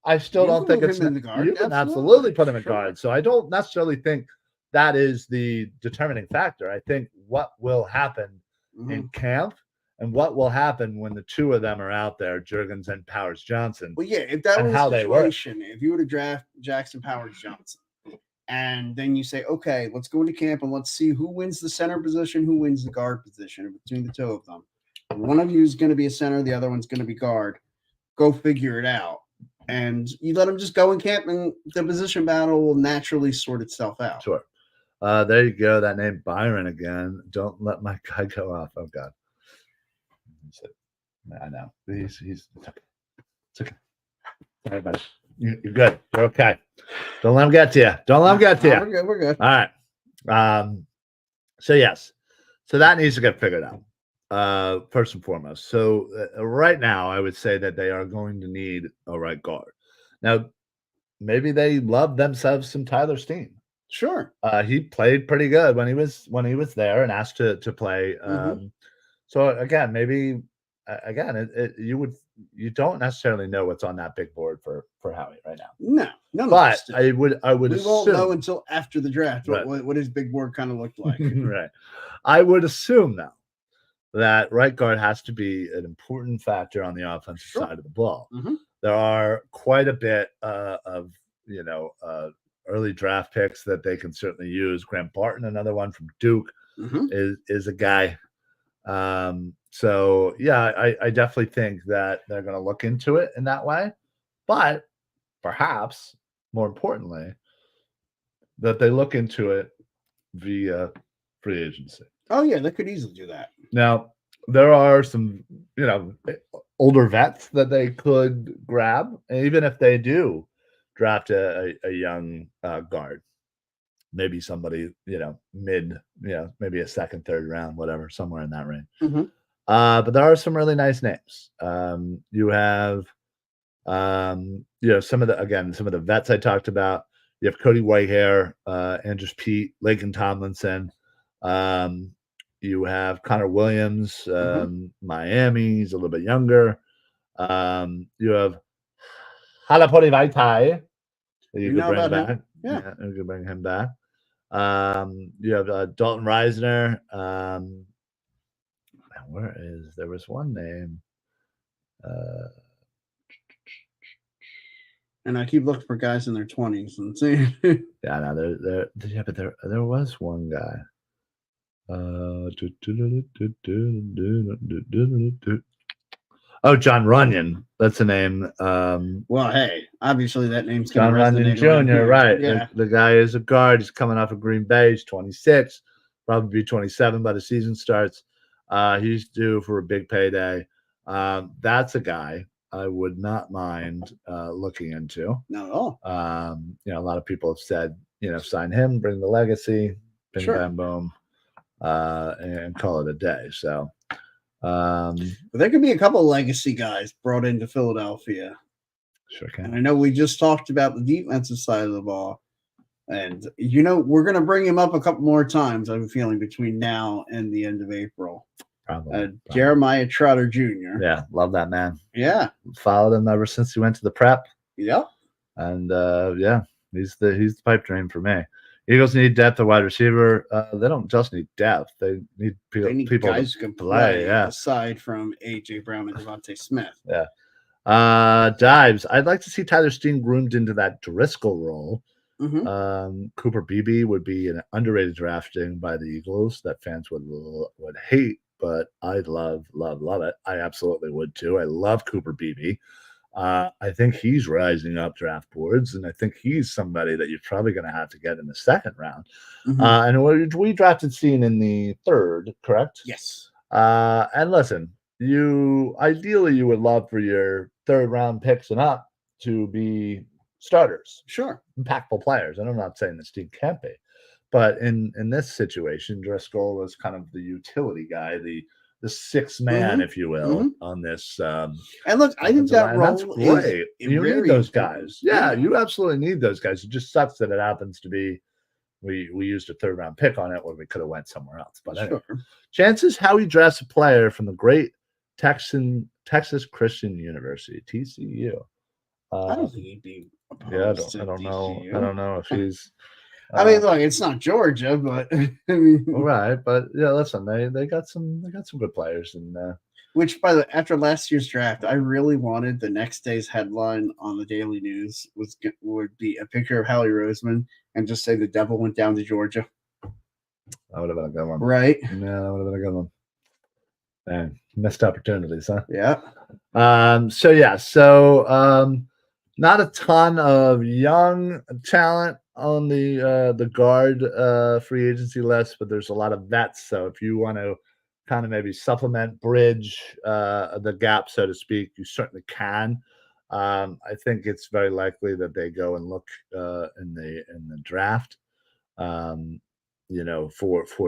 I still You don't can think move it's him in the guard, you can absolutely, absolutely put him in sure. guard. So I don't necessarily think that is the determining factor. I think what will happen in Mhm. camp and what will happen when the two of them are out there, Jurgens and Powers Johnson, Well, yeah, if that and was how a they work. situation, if you were to draft Jackson Powers Johnson, and then you say, okay, let's go into camp and let's see who wins the center position, who wins the guard position between the two of them. One of you is going to be a center, the other one's going to be guard. Go figure it out. And you let them just go in camp, and the position battle will naturally sort itself out. Sure. There you go. That name Byron again. Don't let my guy go off. Oh God. I know. He's it's okay. It's okay. All right, buddy. You're good. You're okay. Don't let him get to you. Don't let him get to you. We're good. We're good. All right. So yes. So that needs to get figured out. First and foremost. So right now, I would say that they are going to need a right guard. Now, maybe they love themselves some Tyler Steen. Sure. He played pretty good when he was there and asked to play. So again, maybe again, you don't necessarily know what's on that big board for Howie right now. No, none But of us do. I would We assume, won't know until after the draft Right. what his big board kind of looked like. Right. I would assume though that right guard has to be an important factor on the offensive Sure. side of the ball. Mhm. There are quite a bit of early draft picks that they can certainly use. Grant Barton, another one from Duke, is a guy. So yeah, I definitely think that they're going to look into it in that way, but perhaps more importantly, that they look into it via free agency. Oh yeah, they could easily do that. Now, there are some, older vets that they could grab, even if they do draft a young guard. Maybe somebody, mid, maybe a second, third round, whatever, somewhere in that range. But there are some really nice names. You have, some of the vets I talked about. You have Cody Whitehair, Andrews Pete, Lakin Tomlinson. You have Connor Williams, Miami. He's a little bit younger. You have Halapoli Vaitai. You could bring back. Him? Yeah, you could bring him back. You have Dalton Reisner. There was one name. And I keep looking for guys in their 20s and see. Yeah, no, but there was one guy. John Runyon. That's the name. Well, hey, obviously that name's John Runyon Jr., right. Yeah. The guy is a guard. He's coming off of Green Bay. He's 26, probably be 27 by the season starts. He's due for a big payday. That's a guy I would not mind looking into. Not at all. A lot of people have said, sign him, bring the legacy, bing, bam, boom, and call it a day. So but there could be a couple of legacy guys brought into Philadelphia. Sure can. And I know we just talked about the defensive side of the ball. And, we're going to bring him up a couple more times, I have a feeling, between now and the end of April. Probably. Jeremiah Trotter Jr. Yeah, love that man. Yeah. Followed him ever since he went to the prep. Yep. And, he's the pipe dream for me. Eagles need depth at wide receiver. They don't just need depth. They need people guys who can play, aside from A.J. Brown and Devontae Smith. Yeah. Dives. I'd like to see Tyler Steen groomed into that Driscoll role. Cooper Beebe would be an underrated drafting by the Eagles that fans would hate, but I'd love it. I absolutely would too. I love Cooper Beebe. I think he's rising up draft boards, and I think he's somebody that you're probably going to have to get in the second round. And we drafted Steen in the third, correct? Yes. And listen, you would love for your third round picks and up to be starters, sure, impactful players. And I'm not saying that Steve can't be, but in this situation, Driscoll was kind of the utility guy, the sixth man, if you will, on this. And look, I think that role that's great. You need those guys. Yeah, you absolutely need those guys. It just sucks that it happens to be we used a third round pick on it when we could have went somewhere else. But anyway, chances Howie drafts a player from the great Texas Christian University, TCU. I don't think he'd be Yeah, opposed I don't to know. I TCU. don't know if he's. I mean, look, it's not Georgia, but I mean, right, but yeah, listen, they got some good players, and which after last year's draft, I really wanted the next day's headline on the Daily News would be a picture of Howie Roseman and just say the devil went down to Georgia. that would have been a good one, right? Yeah, that would have been a good one. Man, missed opportunities, huh? Yeah. So not a ton of young talent on the guard free agency list, but there's a lot of vets. So if you want to kind of maybe supplement, bridge the gap, so to speak, you certainly can. I think it's very likely that they go and look in the draft. For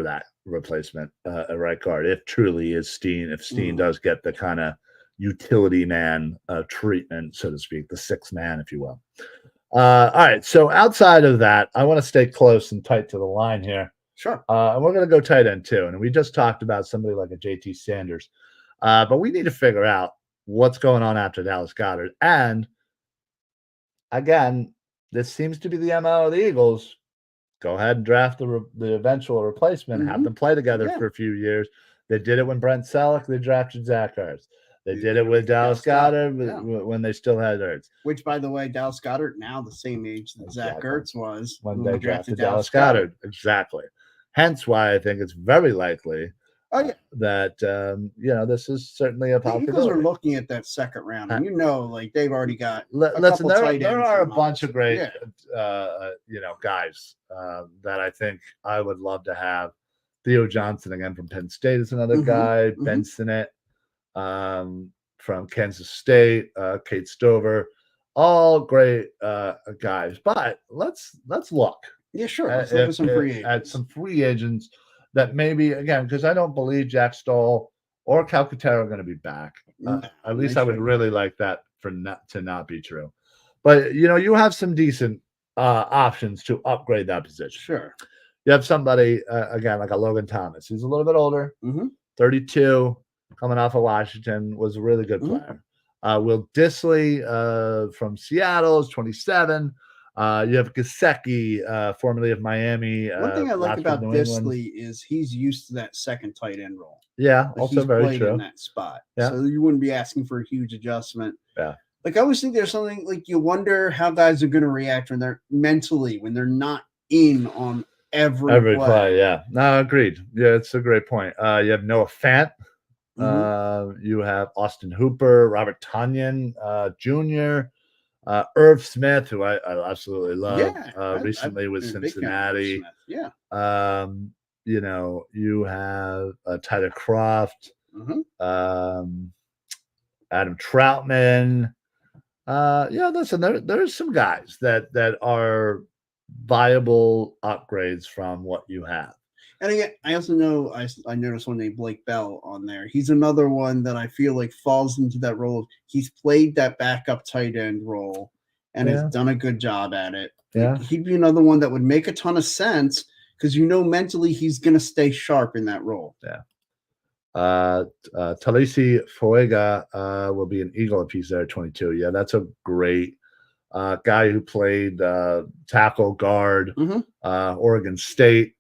that replacement, a right guard, if truly is Steen, if Steen does get the kind of utility man treatment, so to speak, the sixth man, if you will. All right. So outside of that, I want to stay close and tight to the line here. Sure. And we're going to go tight end too. And we just talked about somebody like a JT Sanders, but we need to figure out what's going on after Dallas Goedert. And again, this seems to be the MO of the Eagles. Go ahead and draft the eventual replacement, have them play together for a few years. They did it when Brent Selleck, they drafted Zach Ertz. They did it with Dallas Goedert when they still had Ertz. Which, by the way, Dallas Goedert now the same age that Zach Ertz was when they drafted Dallas Goedert. Exactly. Hence why I think it's very likely that this is certainly a possibility. The Eagles are looking at that second round, and like they've already got listen. There are a bunch of great guys that I think I would love to have. Theo Johnson again from Penn State is another guy. Ben Sinnott from Kansas State. Kate Stover, all great guys. But let's look. Yeah, sure. Let's look at some free agents that maybe, again, because I don't believe Jack Stoll or Calcaterra are going to be back. At least I would really like that to not be true. But, you have some decent options to upgrade that position. Sure. You have somebody, again, like a Logan Thomas. He's a little bit older, 32, coming off of Washington, was a really good player. Will Dissly from Seattle is 27. You have Gesicki, formerly of Miami. One thing I like about Dissly is he's used to that second tight end role. Yeah, also very true. In that spot, so you wouldn't be asking for a huge adjustment. Yeah, like I always think there's something like you wonder how guys are going to react when they're not in on every play. Yeah, no, agreed. Yeah, it's a great point. You have Noah Fant. You have Austin Hooper, Robert Tonyan Jr., Irv Smith, who I absolutely love, recently with Cincinnati. Yeah. You have Tyler Croft, Adam Troutman. Listen, there's some guys that are viable upgrades from what you have. And again, I also know I noticed one named Blake Bell on there. He's another one that I feel like falls into that role. He's played that backup tight end role and has done a good job at it. Yeah. Like, he'd be another one that would make a ton of sense because mentally he's going to stay sharp in that role. Yeah. Talisi Fuega will be an Eagle if he's there 22. Yeah, that's a great guy who played tackle guard, Oregon State.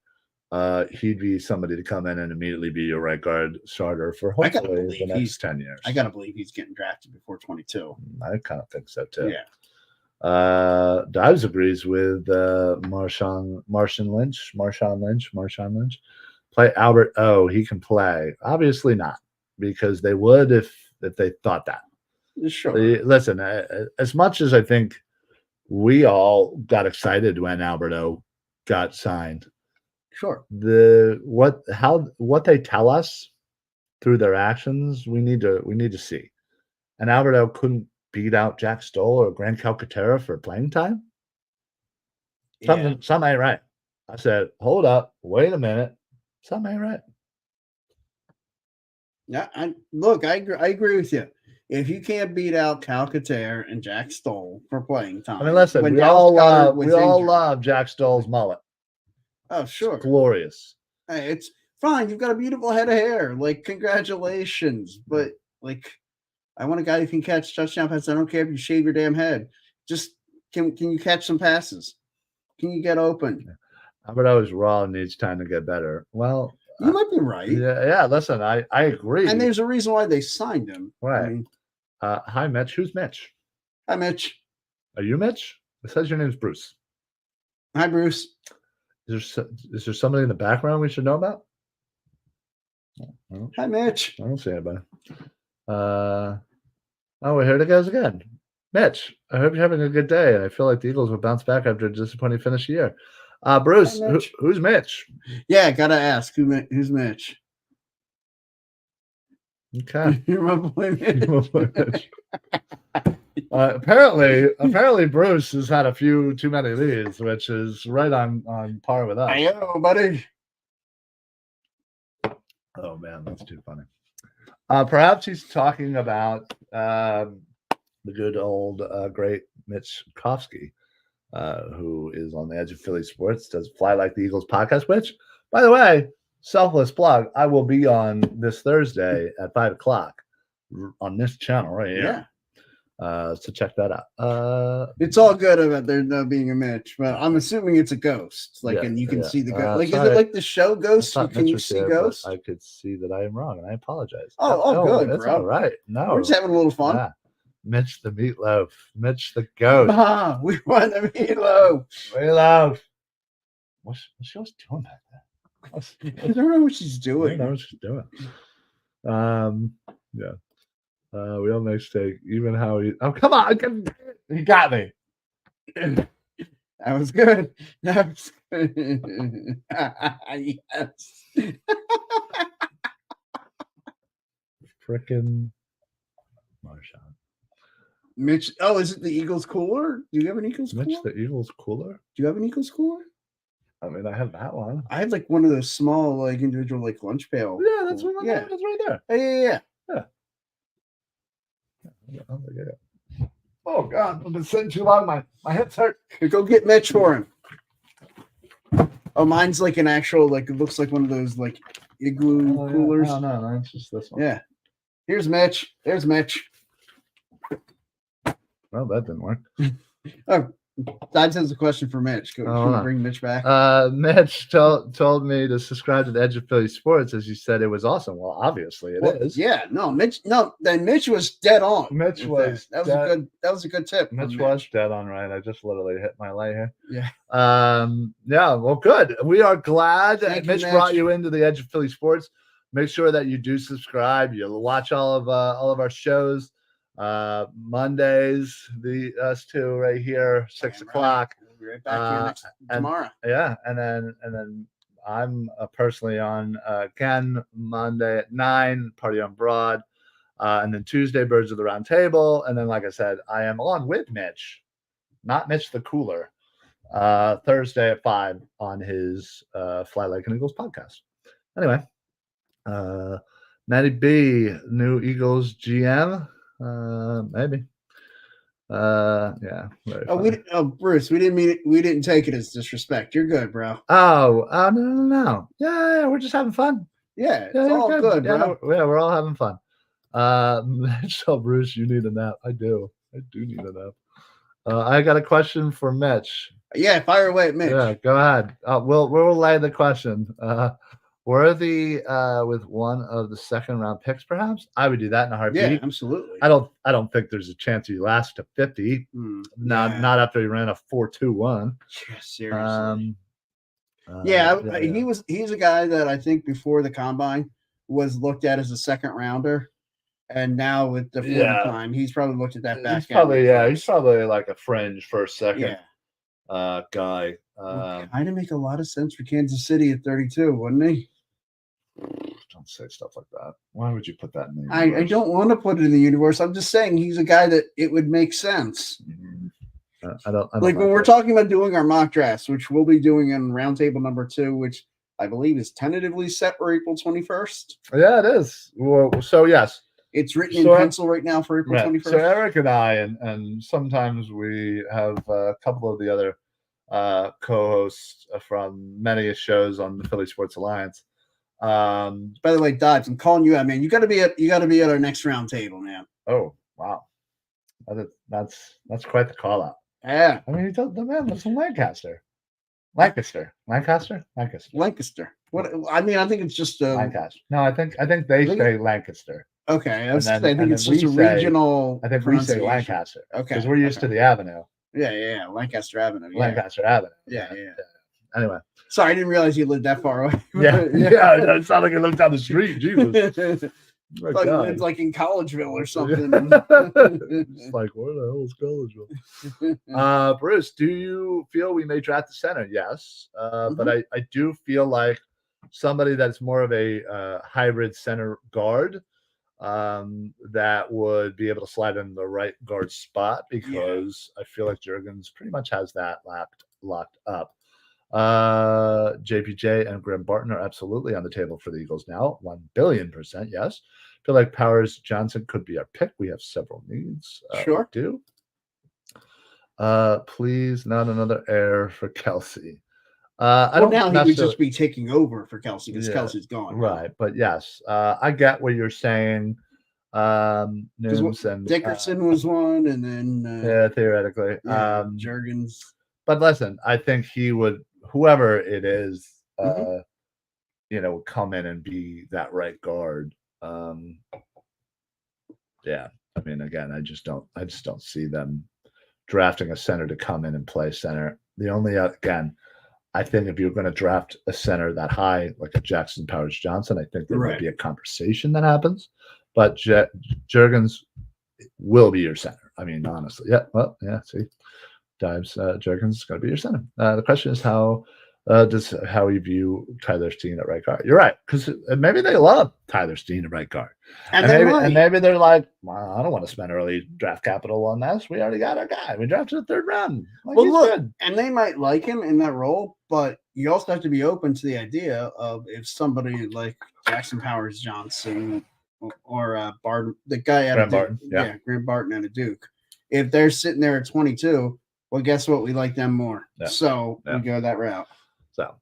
He'd be somebody to come in and immediately be your right guard starter for hopefully the next 10 years. I gotta believe he's getting drafted before 22. I kind of think so too. Yeah. Dives agrees with Marshawn Lynch. Play Albert O. He can play. Obviously not, because they would if they thought that. Sure. Listen, as much as I think we all got excited when Albert O got signed. Sure. What they tell us through their actions, we need to see. And Alberto couldn't beat out Jack Stoll or Grant Calcaterra for playing time. Something ain't right. I said, hold up, wait a minute. Something ain't right. Yeah, I agree with you. If you can't beat out Calcaterra and Jack Stoll for playing time, I mean, listen, we all love Jack Stoll's mullet. Oh, sure. It's glorious. Hey, it's fine. You've got a beautiful head of hair. Like, congratulations. But Like, I want a guy who can catch touchdown passes. I don't care if you shave your damn head. Just can you catch some passes? Can you get open? Albert always raw needs time to get better. Well, You might be right. Yeah. Listen, I agree. And there's a reason why they signed him. Right. I mean, hi, Mitch. Who's Mitch? hi, Mitch. Are you Mitch? It says your name's Bruce. Hi, Bruce. Is there somebody in the background we should know about? Hi, Mitch. I don't see anybody. Oh, well, here it goes again. Mitch, I hope you're having a good day. I feel like the Eagles will bounce back after a disappointing finish of the year. Bruce, Hi, Mitch. who's Mitch? Yeah, gotta ask who's Mitch. Okay. You're my boy, Mitch. Apparently, Bruce has had a few too many leads, which is right on par with us. I know, buddy. Oh man, that's too funny. Perhaps he's talking about the good old great Mitch Kofsky, who is on the edge of Philly sports, does Fly Like the Eagles podcast, which, by the way, selfless plug, I will be on this Thursday at 5:00 on this channel right here. Yeah. So check that out. It's all good about there not being a Mitch, but I'm assuming it's a ghost. Like, and you can see the ghost. Like, sorry. is it like the show Ghost? Can you see ghosts? I could see that I am wrong, and I apologize. Oh, good, that's bro. all right. No, We're just having a little fun. Yeah. Mitch the meatloaf, Mitch the ghost. We want the meatloaf. Meatloaf. What's she always doing back there? I don't know what she's doing. I don't know what she's doing. Yeah. We all make mistake. Even Howie. Oh, come on. He got me. That was good. That was good. Yes. Frickin' Marshawn. Mitch. Oh, is it the Eagles cooler? Do you have an Eagles cooler? Mitch the Eagles cooler? Do you have an Eagles cooler? I mean, I have that one. I have like one of those small, like individual, like lunch pail. Yeah, that's one. Yeah, that's right there. Yeah. Oh God, I've been sitting too long. My hips hurt. Go get Mitch for him. Oh, mine's like an actual, like, it looks like one of those like igloo coolers. Yeah. No, it's just this one. Yeah. Here's Mitch. There's Mitch. Well, that didn't work. Oh, Dad has a question for Mitch. Can we bring Mitch back? Mitch told me to subscribe to the Edge of Philly Sports, as you said it was awesome. Well, obviously it is. Yeah, no, Mitch. No, then Mitch was dead on. Mitch was that was a good tip. Mitch was dead on, right? I just literally hit my light here. Yeah. Yeah. Well, good. We are glad Thank Mitch you, brought you into the Edge of Philly Sports. Make sure that you do subscribe. You'll watch all of our shows. Mondays, us two right here, 6 o'clock. We'll be right back here tomorrow. Yeah, and then I'm personally on again Monday at 9, Party on Broad, and then Tuesday, Birds of the Round Table, and then like I said, I am on with Mitch, not Mitch the Cooler, Thursday at 5 on his Fly Like an Eagles podcast. Anyway, Matty B, new Eagles GM. Maybe. Yeah. Bruce, we didn't take it as disrespect. You're good, bro. No. Yeah, we're just having fun. Yeah, it's all good, bro. Yeah, we're all having fun. Mitch, Bruce, you need a nap. I do need a nap. I got a question for Mitch. Yeah, fire away at Mitch. Yeah, go ahead. We'll lay the question. Worthy with one of the second round picks, perhaps? I would do that in a heartbeat. Yeah, absolutely. I don't think there's a chance he lasts to 50. Not after he ran a 4.21. Yeah, seriously. He's a guy that I think before the combine was looked at as a second rounder. And now with the 40 time, he's probably looked at that back. He's probably like a fringe first, second guy. Would kind of make a lot of sense for Kansas City at 32, wouldn't he? Don't say stuff like that. Why would you put that in the universe? I don't want to put it in the universe. I'm just saying he's a guy that it would make sense. I don't like when we're talking about doing our mock drafts, which we'll be doing in Roundtable number 2, which I believe is tentatively set for April 21st. Yeah, it is. Well, so yes. It's written in pencil right now for April 21st. So Eric and I, and sometimes we have a couple of the other co-hosts from many shows on the Philly Sports Alliance. By the way, Dives, I'm calling you out, man. You got to be at our next round table, man. Oh wow, that's quite the call out. Yeah, I mean, the man was from Lancaster. Lancaster. What? I mean, I think it's just Lancaster. No, I think they say Lancaster. Okay, I think and it's then just a regional. I think we say Lancaster. Okay, because we're used to the avenue. Yeah, Lancaster Avenue. Yeah. Lancaster Avenue. Yeah. Anyway, sorry, I didn't realize you lived that far away. yeah. It sounded like you lived down the street. Jesus. It's like in Collegeville or something. It's like, where the hell is Collegeville? Bruce, do you feel we may draft the center? Yes. But I do feel like somebody that's more of a hybrid center guard that would be able to slide in the right guard spot, because I feel like Juergens pretty much has that locked up. JPJ and Graham Barton are absolutely on the table for the Eagles now. 1 billion%, yes. Feel like Powers Johnson could be our pick. We have several needs. Sure. We do. Please, not another error for Kelsey. I don't now he would just be taking over for Kelsey because Kelsey's gone. Right. But yes, I get what you're saying. Nims and Dickerson was one, and then theoretically, Juergens. But listen, I think he would, whoever it is, would come in and be that right guard. Yeah, I mean, again, I just don't see them drafting a center to come in and play center. The only again, I think if you're going to draft a center that high, like a Jackson Powers Johnson, I think there might be a conversation that happens. But Juergens will be your center. I mean, honestly, see, Dives, Juergens is going to be your center. The question is how you view Tyler Steen at right guard. You're right, because maybe they love Tyler Steen at right guard, and maybe they're like, well, I don't want to spend early draft capital on this. We already got our guy. We drafted the 3rd round. Good. And they might like him in that role, but you also have to be open to the idea of if somebody like Jackson Powers Johnson or Barton, the guy out of Duke, Graham Barton out of Duke, if they're sitting there at 22, well, guess what? We like them more, so we go that route. So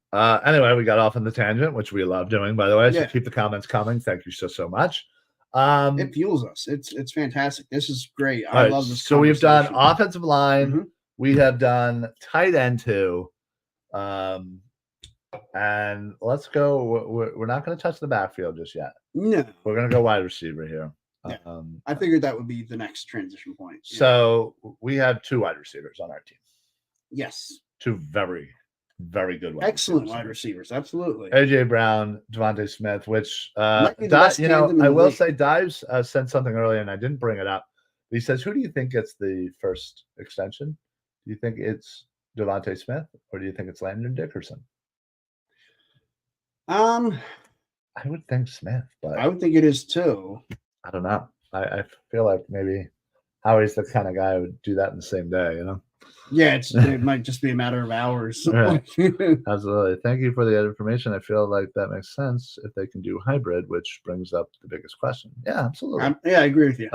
anyway, we got off on the tangent, which we love doing, by the way. So keep the comments coming. Thank you so much. It fuels us. It's fantastic. This is great. I love this. So we've done offensive line. We have done tight end too. And let's go. We're not going to touch the backfield just yet. No. We're going to go wide receiver here. Yeah. I figured that would be the next transition point. So we have 2 wide receivers on our team. Yes. 2 very, very good excellent wide receivers. Absolutely. AJ Brown, Devontae Smith, which I will say Dives sent something earlier and I didn't bring it up. He says, who do you think gets the first extension? Do you think it's Devontae Smith or do you think it's Landon Dickerson? I would think Smith, but I would think it is too. I don't know. I feel like maybe Howie's the kind of guy who would do that in the same day, Yeah, it might just be a matter of hours. Right. Absolutely. Thank you for the information. I feel like that makes sense if they can do hybrid, which brings up the biggest question. Yeah, absolutely. I agree with you.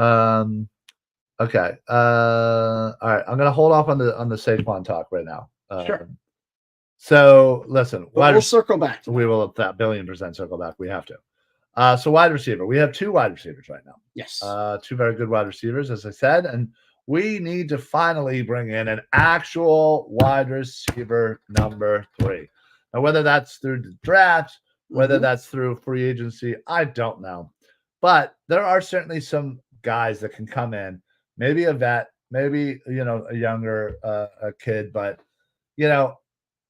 Okay. All right. I'm gonna hold off on the Saquon talk right now. Sure. So listen, we'll circle back. We will 1,000,000,000% circle back. We have to. So wide receiver. We have 2 wide receivers right now. Yes. 2 very good wide receivers, as I said, and we need to finally bring in an actual wide receiver number 3. Now, whether that's through the draft, whether that's through free agency, I don't know. But there are certainly some guys that can come in, maybe a vet, maybe, a younger a kid. But,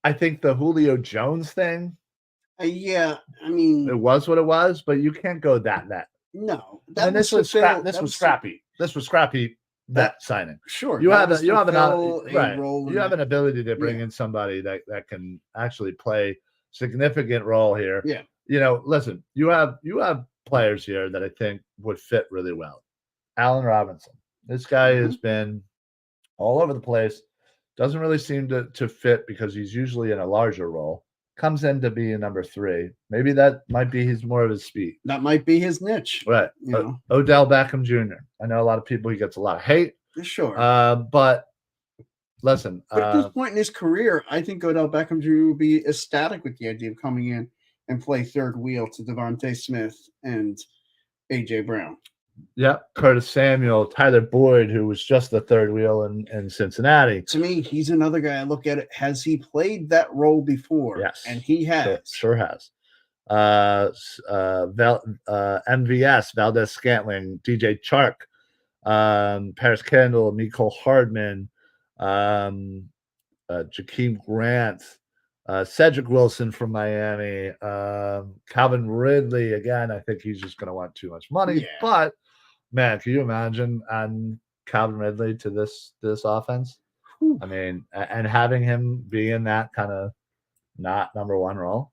I think the Julio Jones thing. Yeah, I mean. It was what it was, but you can't go that vet. No. This was scrappy. This was scrappy. That signing. Sure. You have an ability to bring in somebody that can actually play significant role here. Yeah. Listen, you have players here that I think would fit really well. Allen Robinson. This guy has been all over the place. Doesn't really seem to fit because he's usually in a larger role. Comes in to be a number 3. Maybe that might be more of his speed. That might be his niche. Right. Odell Beckham Jr. I know a lot of people, he gets a lot of hate. Sure. But listen. But at this point in his career, I think Odell Beckham Jr. will be ecstatic with the idea of coming in and play third wheel to Devontae Smith and AJ Brown. Yep, Curtis Samuel, Tyler Boyd, who was just the third wheel in Cincinnati. To me, he's another guy I look at it. Has he played that role before? Yes, And he has. Sure has. MVS, Valdez Scantling, DJ Chark, Paris Kendall, Nicole Hardman, Jakeem Grant, Cedric Wilson from Miami, Calvin Ridley. Again, I think he's just going to want too much money. Yeah. But man, can you imagine Calvin Ridley to this offense? Whew. I mean, and having him be in that kind of not number one role.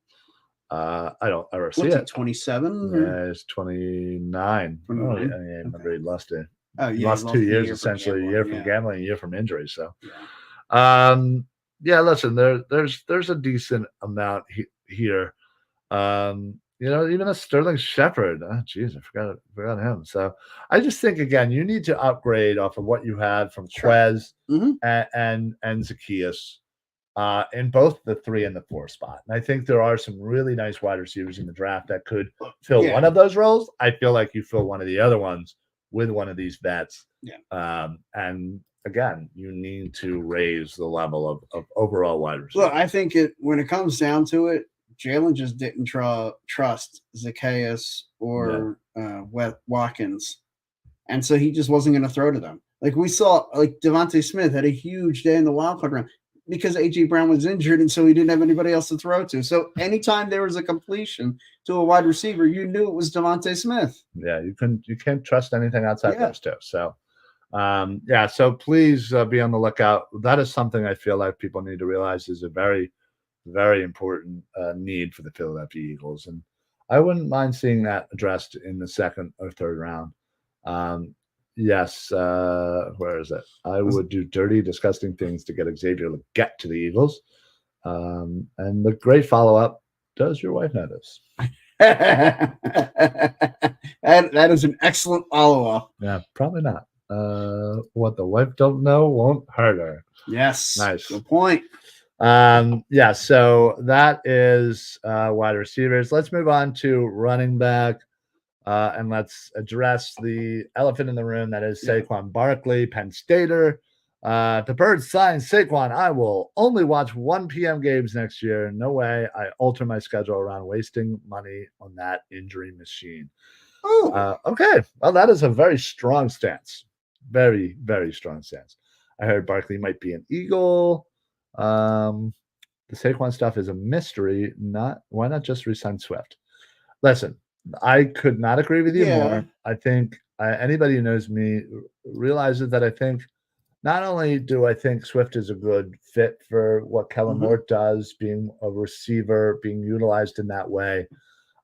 I don't ever see it. 27? Yeah, he's 29. 29? Oh, yeah, I remember he lost it. Oh, yeah. He lost 2 years essentially, a year from gambling, a year from injury. So, yeah, listen, there's a decent amount here. Even a Sterling Shepard. Oh, geez, I forgot him. So I just think again, you need to upgrade off of what you had from Quez and Zacchaeus. In both the 3 and the 4 spot. And I think there are some really nice wide receivers in the draft that could fill one of those roles. I feel like you fill one of the other ones with one of these vets. Yeah. And again, you need to raise the level of overall wide receivers. Look, I think when it comes down to it, Jalen just didn't trust Zacchaeus or Watkins. And so he just wasn't going to throw to them. Like we saw, like Devontae Smith had a huge day in the wild card round because A.J. Brown was injured, and so he didn't have anybody else to throw to. So anytime there was a completion to a wide receiver, you knew it was Devontae Smith. Yeah, you can't trust anything outside those two. So, so please be on the lookout. That is something I feel like people need to realize is a very, very important need for the Philadelphia Eagles. And I wouldn't mind seeing that addressed in the second or third round. Yes, where is it? I would do dirty, disgusting things to get Xavier Legette to the Eagles. And the great follow-up, does your wife know this? that is an excellent follow-up. Yeah, probably not. What the wife don't know won't hurt her. Yes. Nice. Good point. So that is wide receivers. Let's move on to running back. And let's address the elephant in the room that is Saquon Barkley, Penn Stater. The Birds signed Saquon. I will only watch 1 p.m. games next year. No way I alter my schedule around wasting money on that injury machine. Okay. Well, that is a very strong stance. Very, very strong stance. I heard Barkley might be an Eagle. The Saquon stuff is a mystery. Why not just resign Swift? Listen, I could not agree with you more. I think anybody who knows me realizes that I think not only do I think Swift is a good fit for what Kellen Moore does, being a receiver, being utilized in that way,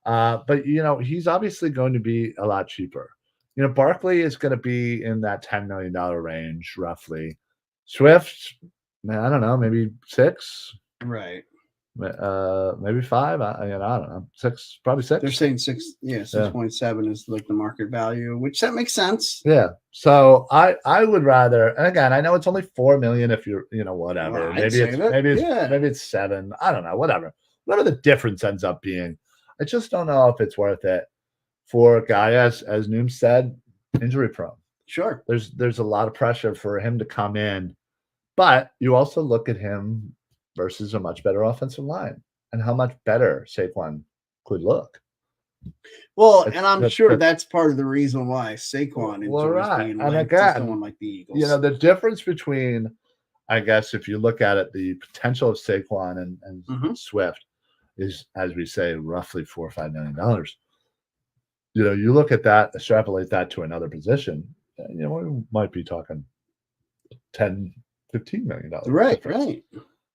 but he's obviously going to be a lot cheaper. Barkley is going to be in that $10 million range roughly. Swift, man, I don't know, maybe 6, right? Maybe 5. I don't know. 6, probably 6. They're saying 6. Yeah, 6.7 is like the market value, which that makes sense. Yeah. So I would rather, and again, I know it's only $4 million if you're, whatever. Well, maybe it's 7. I don't know. Whatever the difference ends up being. I just don't know if it's worth it for a guy as Noom said, injury prone. Sure. There's a lot of pressure for him to come in, but you also look at him versus a much better offensive line and how much better Saquon could look. Well, and I'm sure that's part of the reason why Saquon enjoys being linked to someone like the Eagles. The difference between, I guess, if you look at it, the potential of Saquon and Swift is, as we say, roughly $4 or $5 million. You look at that, extrapolate that to another position, we might be talking $10, $15 million. Right.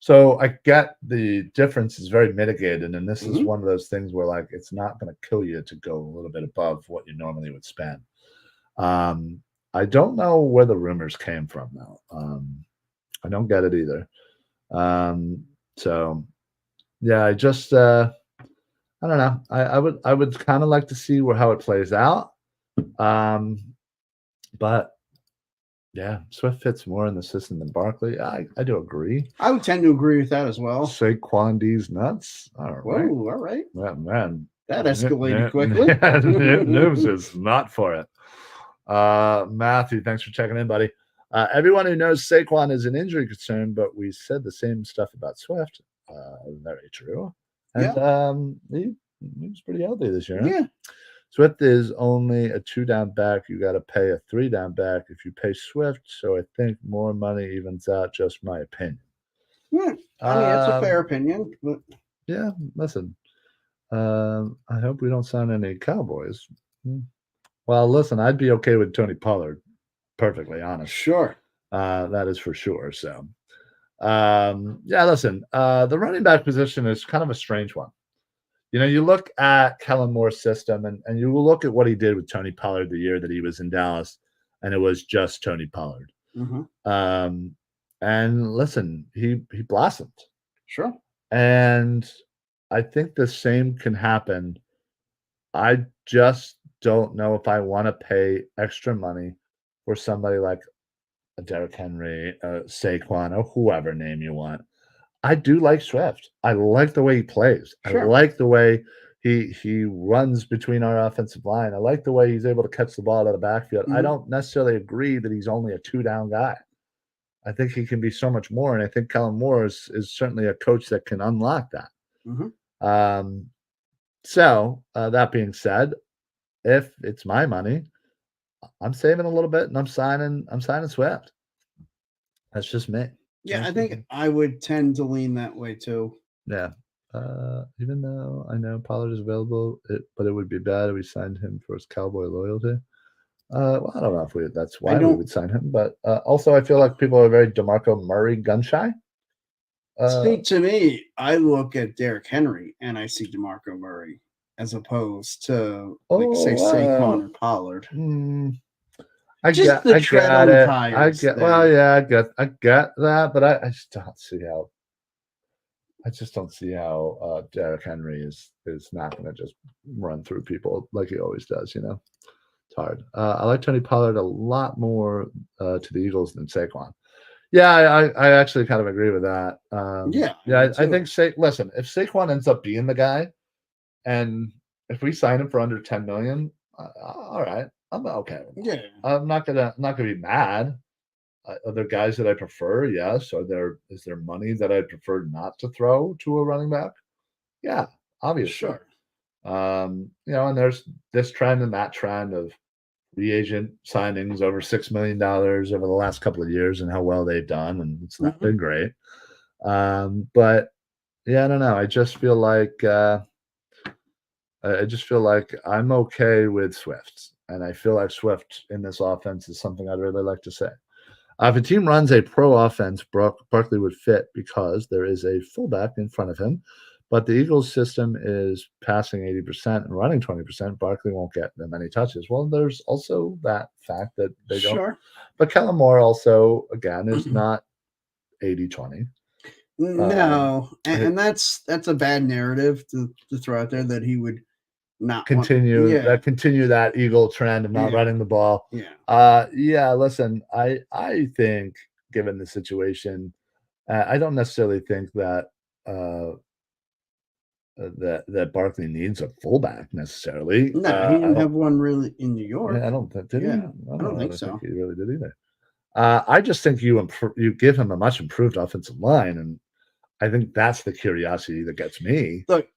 So I get the difference is very mitigated, and this is one of those things where it's not going to kill you to go a little bit above what you normally would spend. I don't know where the rumors came from though. I don't get it either. So yeah, I just I don't know. I would kind of like to see how it plays out. But Yeah, Swift fits more in the system than Barkley. I do agree. I would tend to agree with that as well. Saquon D's nuts. All right. Whoa, all right. Man. That escalated quickly. News is not for it. Matthew, thanks for checking in, buddy. Everyone who knows Saquon is an injury concern, but we said the same stuff about Swift. Very true. And he was pretty healthy this year. Huh? Yeah. Swift is only a 2-down back. You got to pay a 3-down back if you pay Swift. So I think more money evens out. Just my opinion. Yeah, I mean, it's a fair opinion. But... yeah, listen. I hope we don't sign any Cowboys. Well, listen, I'd be okay with Tony Pollard. Perfectly honest. Sure. That is for sure. So, yeah, listen, the running back position is kind of a strange one. You know, you look at Kellen Moore's system and you look at what he did with Tony Pollard the year that he was in Dallas, and it was just Tony Pollard. Mm-hmm. And listen, he blossomed. Sure. And I think the same can happen. I just don't know if I want to pay extra money for somebody like a Derrick Henry, Saquon, or whoever name you want. I do like Swift. I like the way he plays. Sure. I like the way he runs between our offensive line. I like the way he's able to catch the ball out of the backfield. Mm-hmm. I don't necessarily agree that he's only a 2-down guy. I think he can be so much more, and I think Kellen Moore is certainly a coach that can unlock that. Mm-hmm. So that being said, if it's my money, I'm saving a little bit and I'm signing Swift. That's just me. Yeah, I think I would tend to lean that way too. Yeah. Even though I know Pollard is available, but it would be bad if we signed him for his Cowboy loyalty. Well, I don't know if that's why we would sign him, but also I feel like people are very DeMarco Murray gun shy. See, to me, I look at Derrick Henry and I see DeMarco Murray as opposed to, say, Saquon or Pollard. I get it. Well, yeah, I get that, but I just don't see how. I just don't see how Derrick Henry is not going to just run through people like he always does. You know, it's hard. I like Tony Pollard a lot more to the Eagles than Saquon. Yeah, I actually kind of agree with that. I think listen, if Saquon ends up being the guy, and if we sign him for under $10 million, all right, I'm okay with that. Yeah, I'm not gonna be mad. Are there guys that I prefer? Yes. Is there money that I prefer not to throw to a running back? Yeah, obviously. Sure. You know, and there's this trend and that trend of free agent signings over $6 million over the last couple of years and how well they've done, and it's not been great. But yeah, I don't know. I just feel like I'm okay with Swift, and I feel like Swift in this offense is something I'd really like to say. If a team runs a pro offense, Barkley would fit because there is a fullback in front of him. But the Eagles' system is passing 80% and running 20%. Barkley won't get that many touches. Well, there's also that fact that they don't. Sure. But Kellen Moore also, again, is not 80-20. No, and that's a bad narrative to throw out there that he would not continue that Eagle trend of not running the ball. Yeah. Listen, I think given the situation, I don't necessarily think that that Barkley needs a fullback necessarily. No, he didn't have one really in New York. I don't think did he? I don't think so. Think he really did either. I just think you give him a much improved offensive line, and I think that's the curiosity that gets me. Look,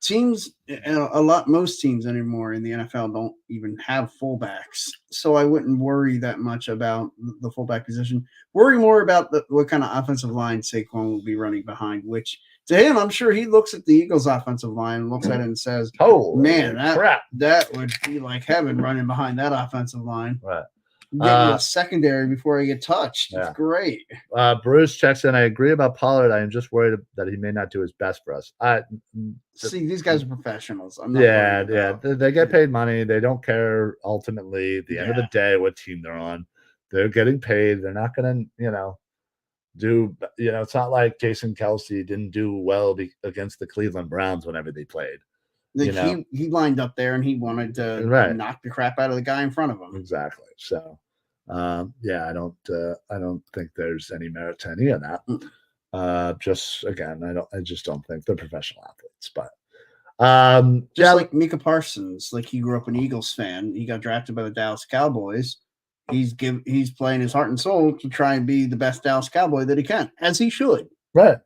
most teams anymore in the NFL don't even have fullbacks, so I wouldn't worry that much about the fullback position. Worry more about what kind of offensive line Saquon will be running behind, which to him, I'm sure he looks at the Eagles' offensive line, looks at it and says, "Oh man, crap. that would be like heaven running behind that offensive line." Right. Get me a secondary before I get touched. It's great. Bruce checks in. I agree about Pollard. I am just worried that he may not do his best for us. See, these guys are professionals. They get paid money. They don't care ultimately at the end of the day what team they're on. They're getting paid. They're not going to, it's not like Jason Kelsey didn't do well against the Cleveland Browns whenever they played. He lined up there and he wanted to knock the crap out of the guy in front of him. Exactly. So, Yeah, I don't think there's any merit to any of that. Just again, I just don't think they're professional athletes. But Just yeah, like Micah Parsons, like he grew up an Eagles fan. He got drafted by the Dallas Cowboys. He's playing his heart and soul to try and be the best Dallas Cowboy that he can, as he should. right.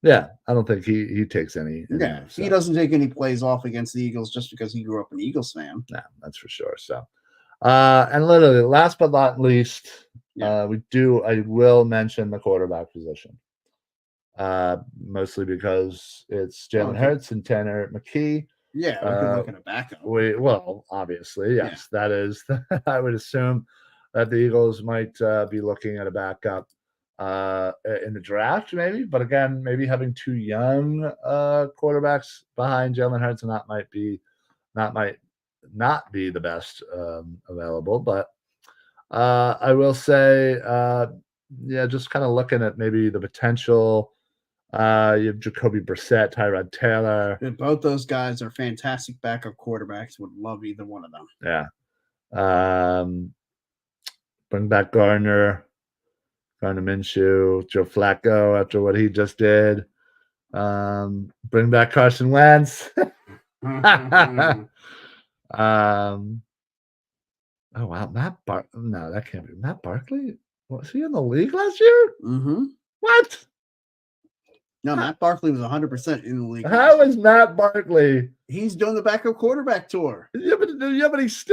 Yeah, I don't think he takes any Yeah, moves, he so. doesn't take any plays off against the Eagles just because he grew up an Eagles fan. No, that's for sure. So, and literally, last but not least, Yeah. I will mention the quarterback position. Mostly because it's Jalen Okay. Hurts and Tanner McKee. Yeah, we could look at a backup. Well, obviously, yes, that is. I would assume that the Eagles might be looking at a backup in the draft, maybe. But again, maybe having two young quarterbacks behind Jalen Hurts and that might not be the best available. But I will say, yeah, just kind of looking at maybe the potential. You have Jacoby Brissett, Tyrod Taylor. And both those guys are fantastic backup quarterbacks. Would love either one of them. Yeah. Bring back Gardner Minshew, Joe Flacco after what he just did. Bring back Carson Wentz. Oh wow, no, that can't be Matt Barkley. Was he in the league last year? Mm-hmm. What? No, Matt Barkley was 100% in the league. How is Matt Barkley? He's doing the backup quarterback tour. Yeah, but he's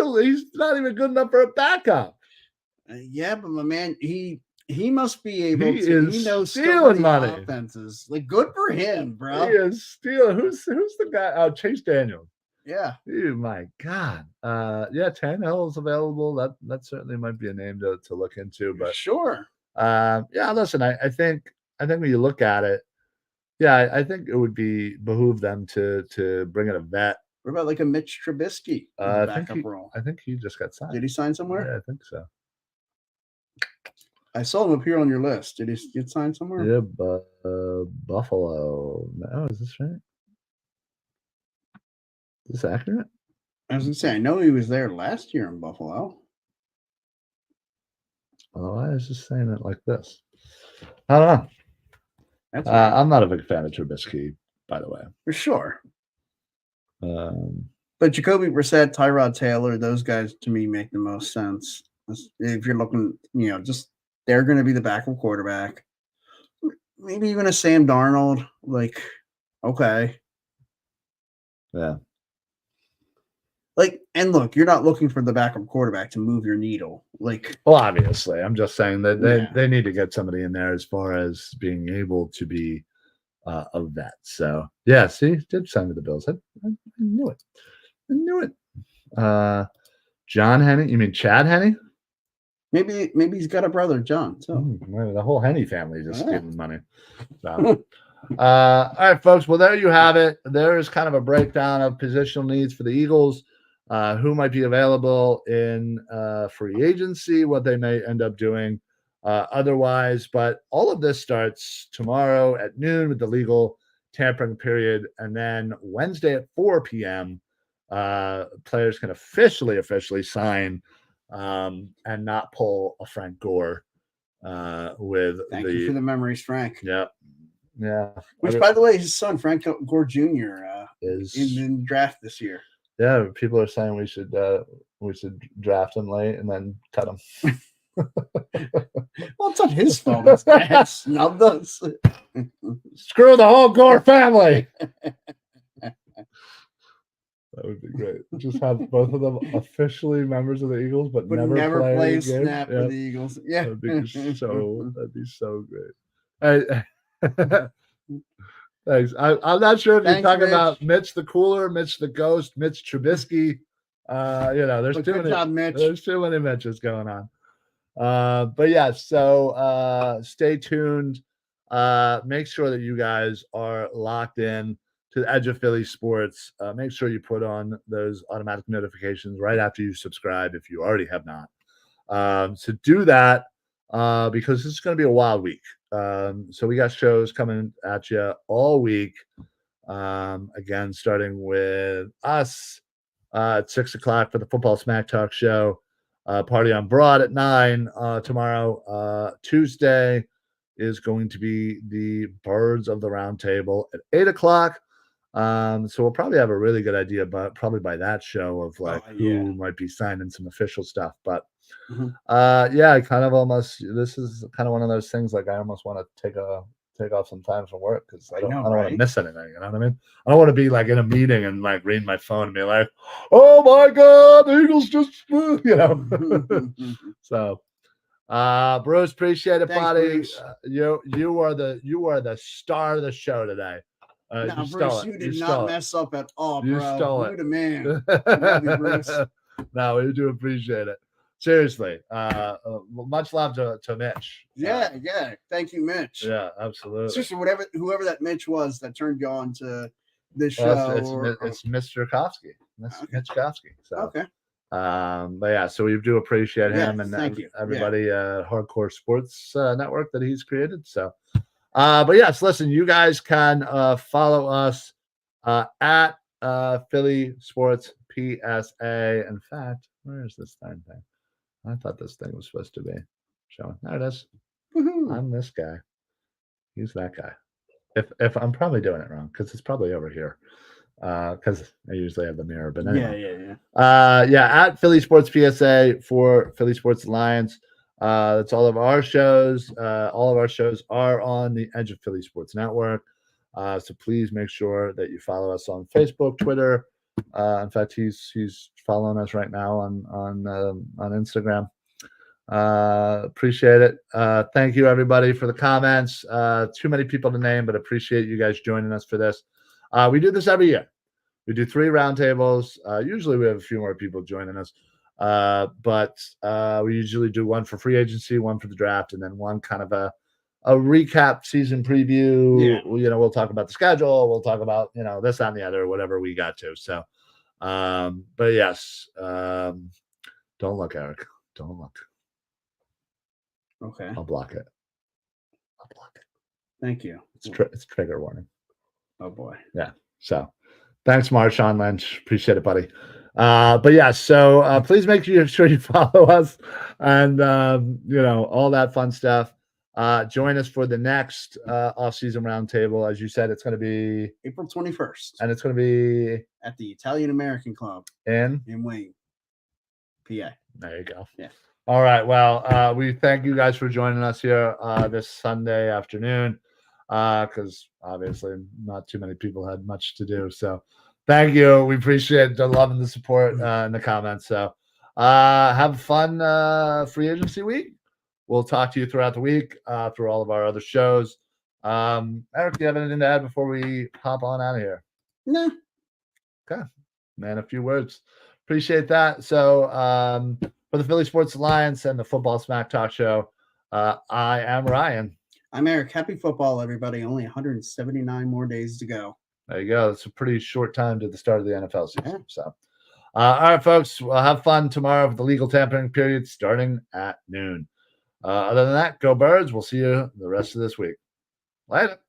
not even good enough for a backup. Yeah, but my man, he must be able He to. is He knows so stealing many money. offenses. Like, good for him, bro. He is stealing. Who's the guy? Oh, Chase Daniel. Yeah. Oh my God. Yeah, Tannehill is available. That certainly might be a name to look into. But Sure. yeah, listen, I think when you look at it, yeah, I think it would behoove them to bring in a vet. What about like a Mitch Trubisky in the backup role? I think he just got signed. Did he sign somewhere? Yeah, I think so. I saw him appear on your list. Did he get signed somewhere? Yeah, but Buffalo. No, is this right? Is this accurate? I was gonna say, I know he was there last year in Buffalo. Oh, I was just saying it like this. I don't know. That's right. I'm not a big fan of Trubisky, by the way. For sure. Um, But Jacoby Brissett, Tyrod Taylor, those guys to me make the most sense. If you're looking, just they're going to be the backup quarterback. Maybe even a Sam Darnold. Like, okay. yeah. Like, and look, you're not looking for the backup quarterback to move your needle. Like, Well, obviously, I'm just saying that Yeah. they need to get somebody in there as far as being able to be a vet. So, yeah, see, did sign with the Bills. I knew it. I knew it. John Henne. You mean Chad Henne? maybe he's got a brother, John. So The whole Henne family just stealing money. So. All right, folks. Well, there you have it. There is kind of a breakdown of positional needs for the Eagles, who might be available in free agency, what they may end up doing otherwise. But all of this starts tomorrow at noon with the legal tampering period. And then Wednesday at 4 p.m., players can officially sign and not pull a Frank Gore with Thank you for the memories, Frank. Yep. Yeah. Which, by the way, his son, Frank Gore Jr., is in the draft this year. Yeah, people are saying we should draft him late and then cut him. Well, it's not his fault. His dad snubbed us. Screw the whole Gore family. That would be great. Just have both of them officially members of the Eagles, but never play a snap for the Eagles. Yeah, that'd be so great. Thanks. I'm not sure if you're talking about Mitch the Cooler, Mitch the Ghost, Mitch Trubisky. There's too many. There's too many Mitches going on. But yeah, so stay tuned. Make sure that you guys are locked in to the Edge of Philly Sports. Make sure you put on those automatic notifications right after you subscribe if you already have not. So do that because this is going to be a wild week. So we got shows coming at you all week. Again, starting with us at 6 o'clock for the Football Smack Talk show. Party on Broad at 9 tomorrow. Tuesday is going to be the Birds of the Roundtable at 8 o'clock. So we'll probably have a really good idea about probably by that show of like who might be signing some official stuff. But yeah, I kind of almost this is kind of one of those things like I almost want to take off some time from work because I don't want to miss anything. You know what I mean? I don't want to be like in a meeting and like reading my phone and be like, "Oh my God, the Eagles just," you know. So, Bruce, appreciate it, buddy. You are the star of the show today. No, Bruce, you did not mess up at all, bro. You stole it. You the man. Love you, Bruce. No, we do appreciate it. Seriously. Much love to Mitch. Yeah. Thank you, Mitch. Yeah, absolutely. Seriously, whoever that Mitch was that turned you on to this show. It's Mr. Kofsky. Mitch Kofsky. So okay. But yeah, so we do appreciate him and everybody Hardcore Sports Network that he's created. So but yes, listen, you guys can follow us at Philly Sports PSA. In fact, where is this darn thing? I thought this thing was supposed to be showing. There it is. I'm this guy. He's that guy. If I'm probably doing it wrong because it's probably over here. Because I usually have the mirror, but anyway. At Philly Sports PSA for Philly Sports Alliance. That's all of our shows. All of our shows are on the Edge of Philly Sports Network. So please make sure that you follow us on Facebook, Twitter. In fact, he's following us right now on Instagram. Appreciate it. Thank you everybody for the comments. Too many people to name, but appreciate you guys joining us for this. We do this every year. We do 3 roundtables. Usually we have a few more people joining us. But we usually do one for free agency, one for the draft, and then one kind of a recap season preview. You know, we'll talk about the schedule. We'll talk about, you know, this, that, and the other, whatever we got to. So, but yes, don't look, Eric. Don't look. Okay. I'll block it. Thank you. It's trigger warning. Oh boy. Yeah. So thanks, Marshawn Lynch. Appreciate it, buddy. But yeah, so please make sure you follow us and you know, all that fun stuff. Join us for the next off-season roundtable. As you said, it's going to be April 21st. And it's going to be at the Italian American Club in Wayne, PA. There you go. Yeah. All right. Well, we thank you guys for joining us here this Sunday afternoon. Because obviously not too many people had much to do. So thank you. We appreciate the love and the support in the comments. So have a fun free agency week. We'll talk to you throughout the week through all of our other shows. Eric, do you have anything to add before we hop on out of here? No. Okay. Man, a few words. Appreciate that. So for the Philly Sports Alliance and the Football Smack Talk Show, I am Ryan. I'm Eric. Happy football, everybody. Only 179 more days to go. There you go. It's a pretty short time to the start of the NFL season. Yeah. So, all right, folks, we'll have fun tomorrow with the legal tampering period starting at noon. Other than that, go Birds. We'll see you the rest of this week. Later.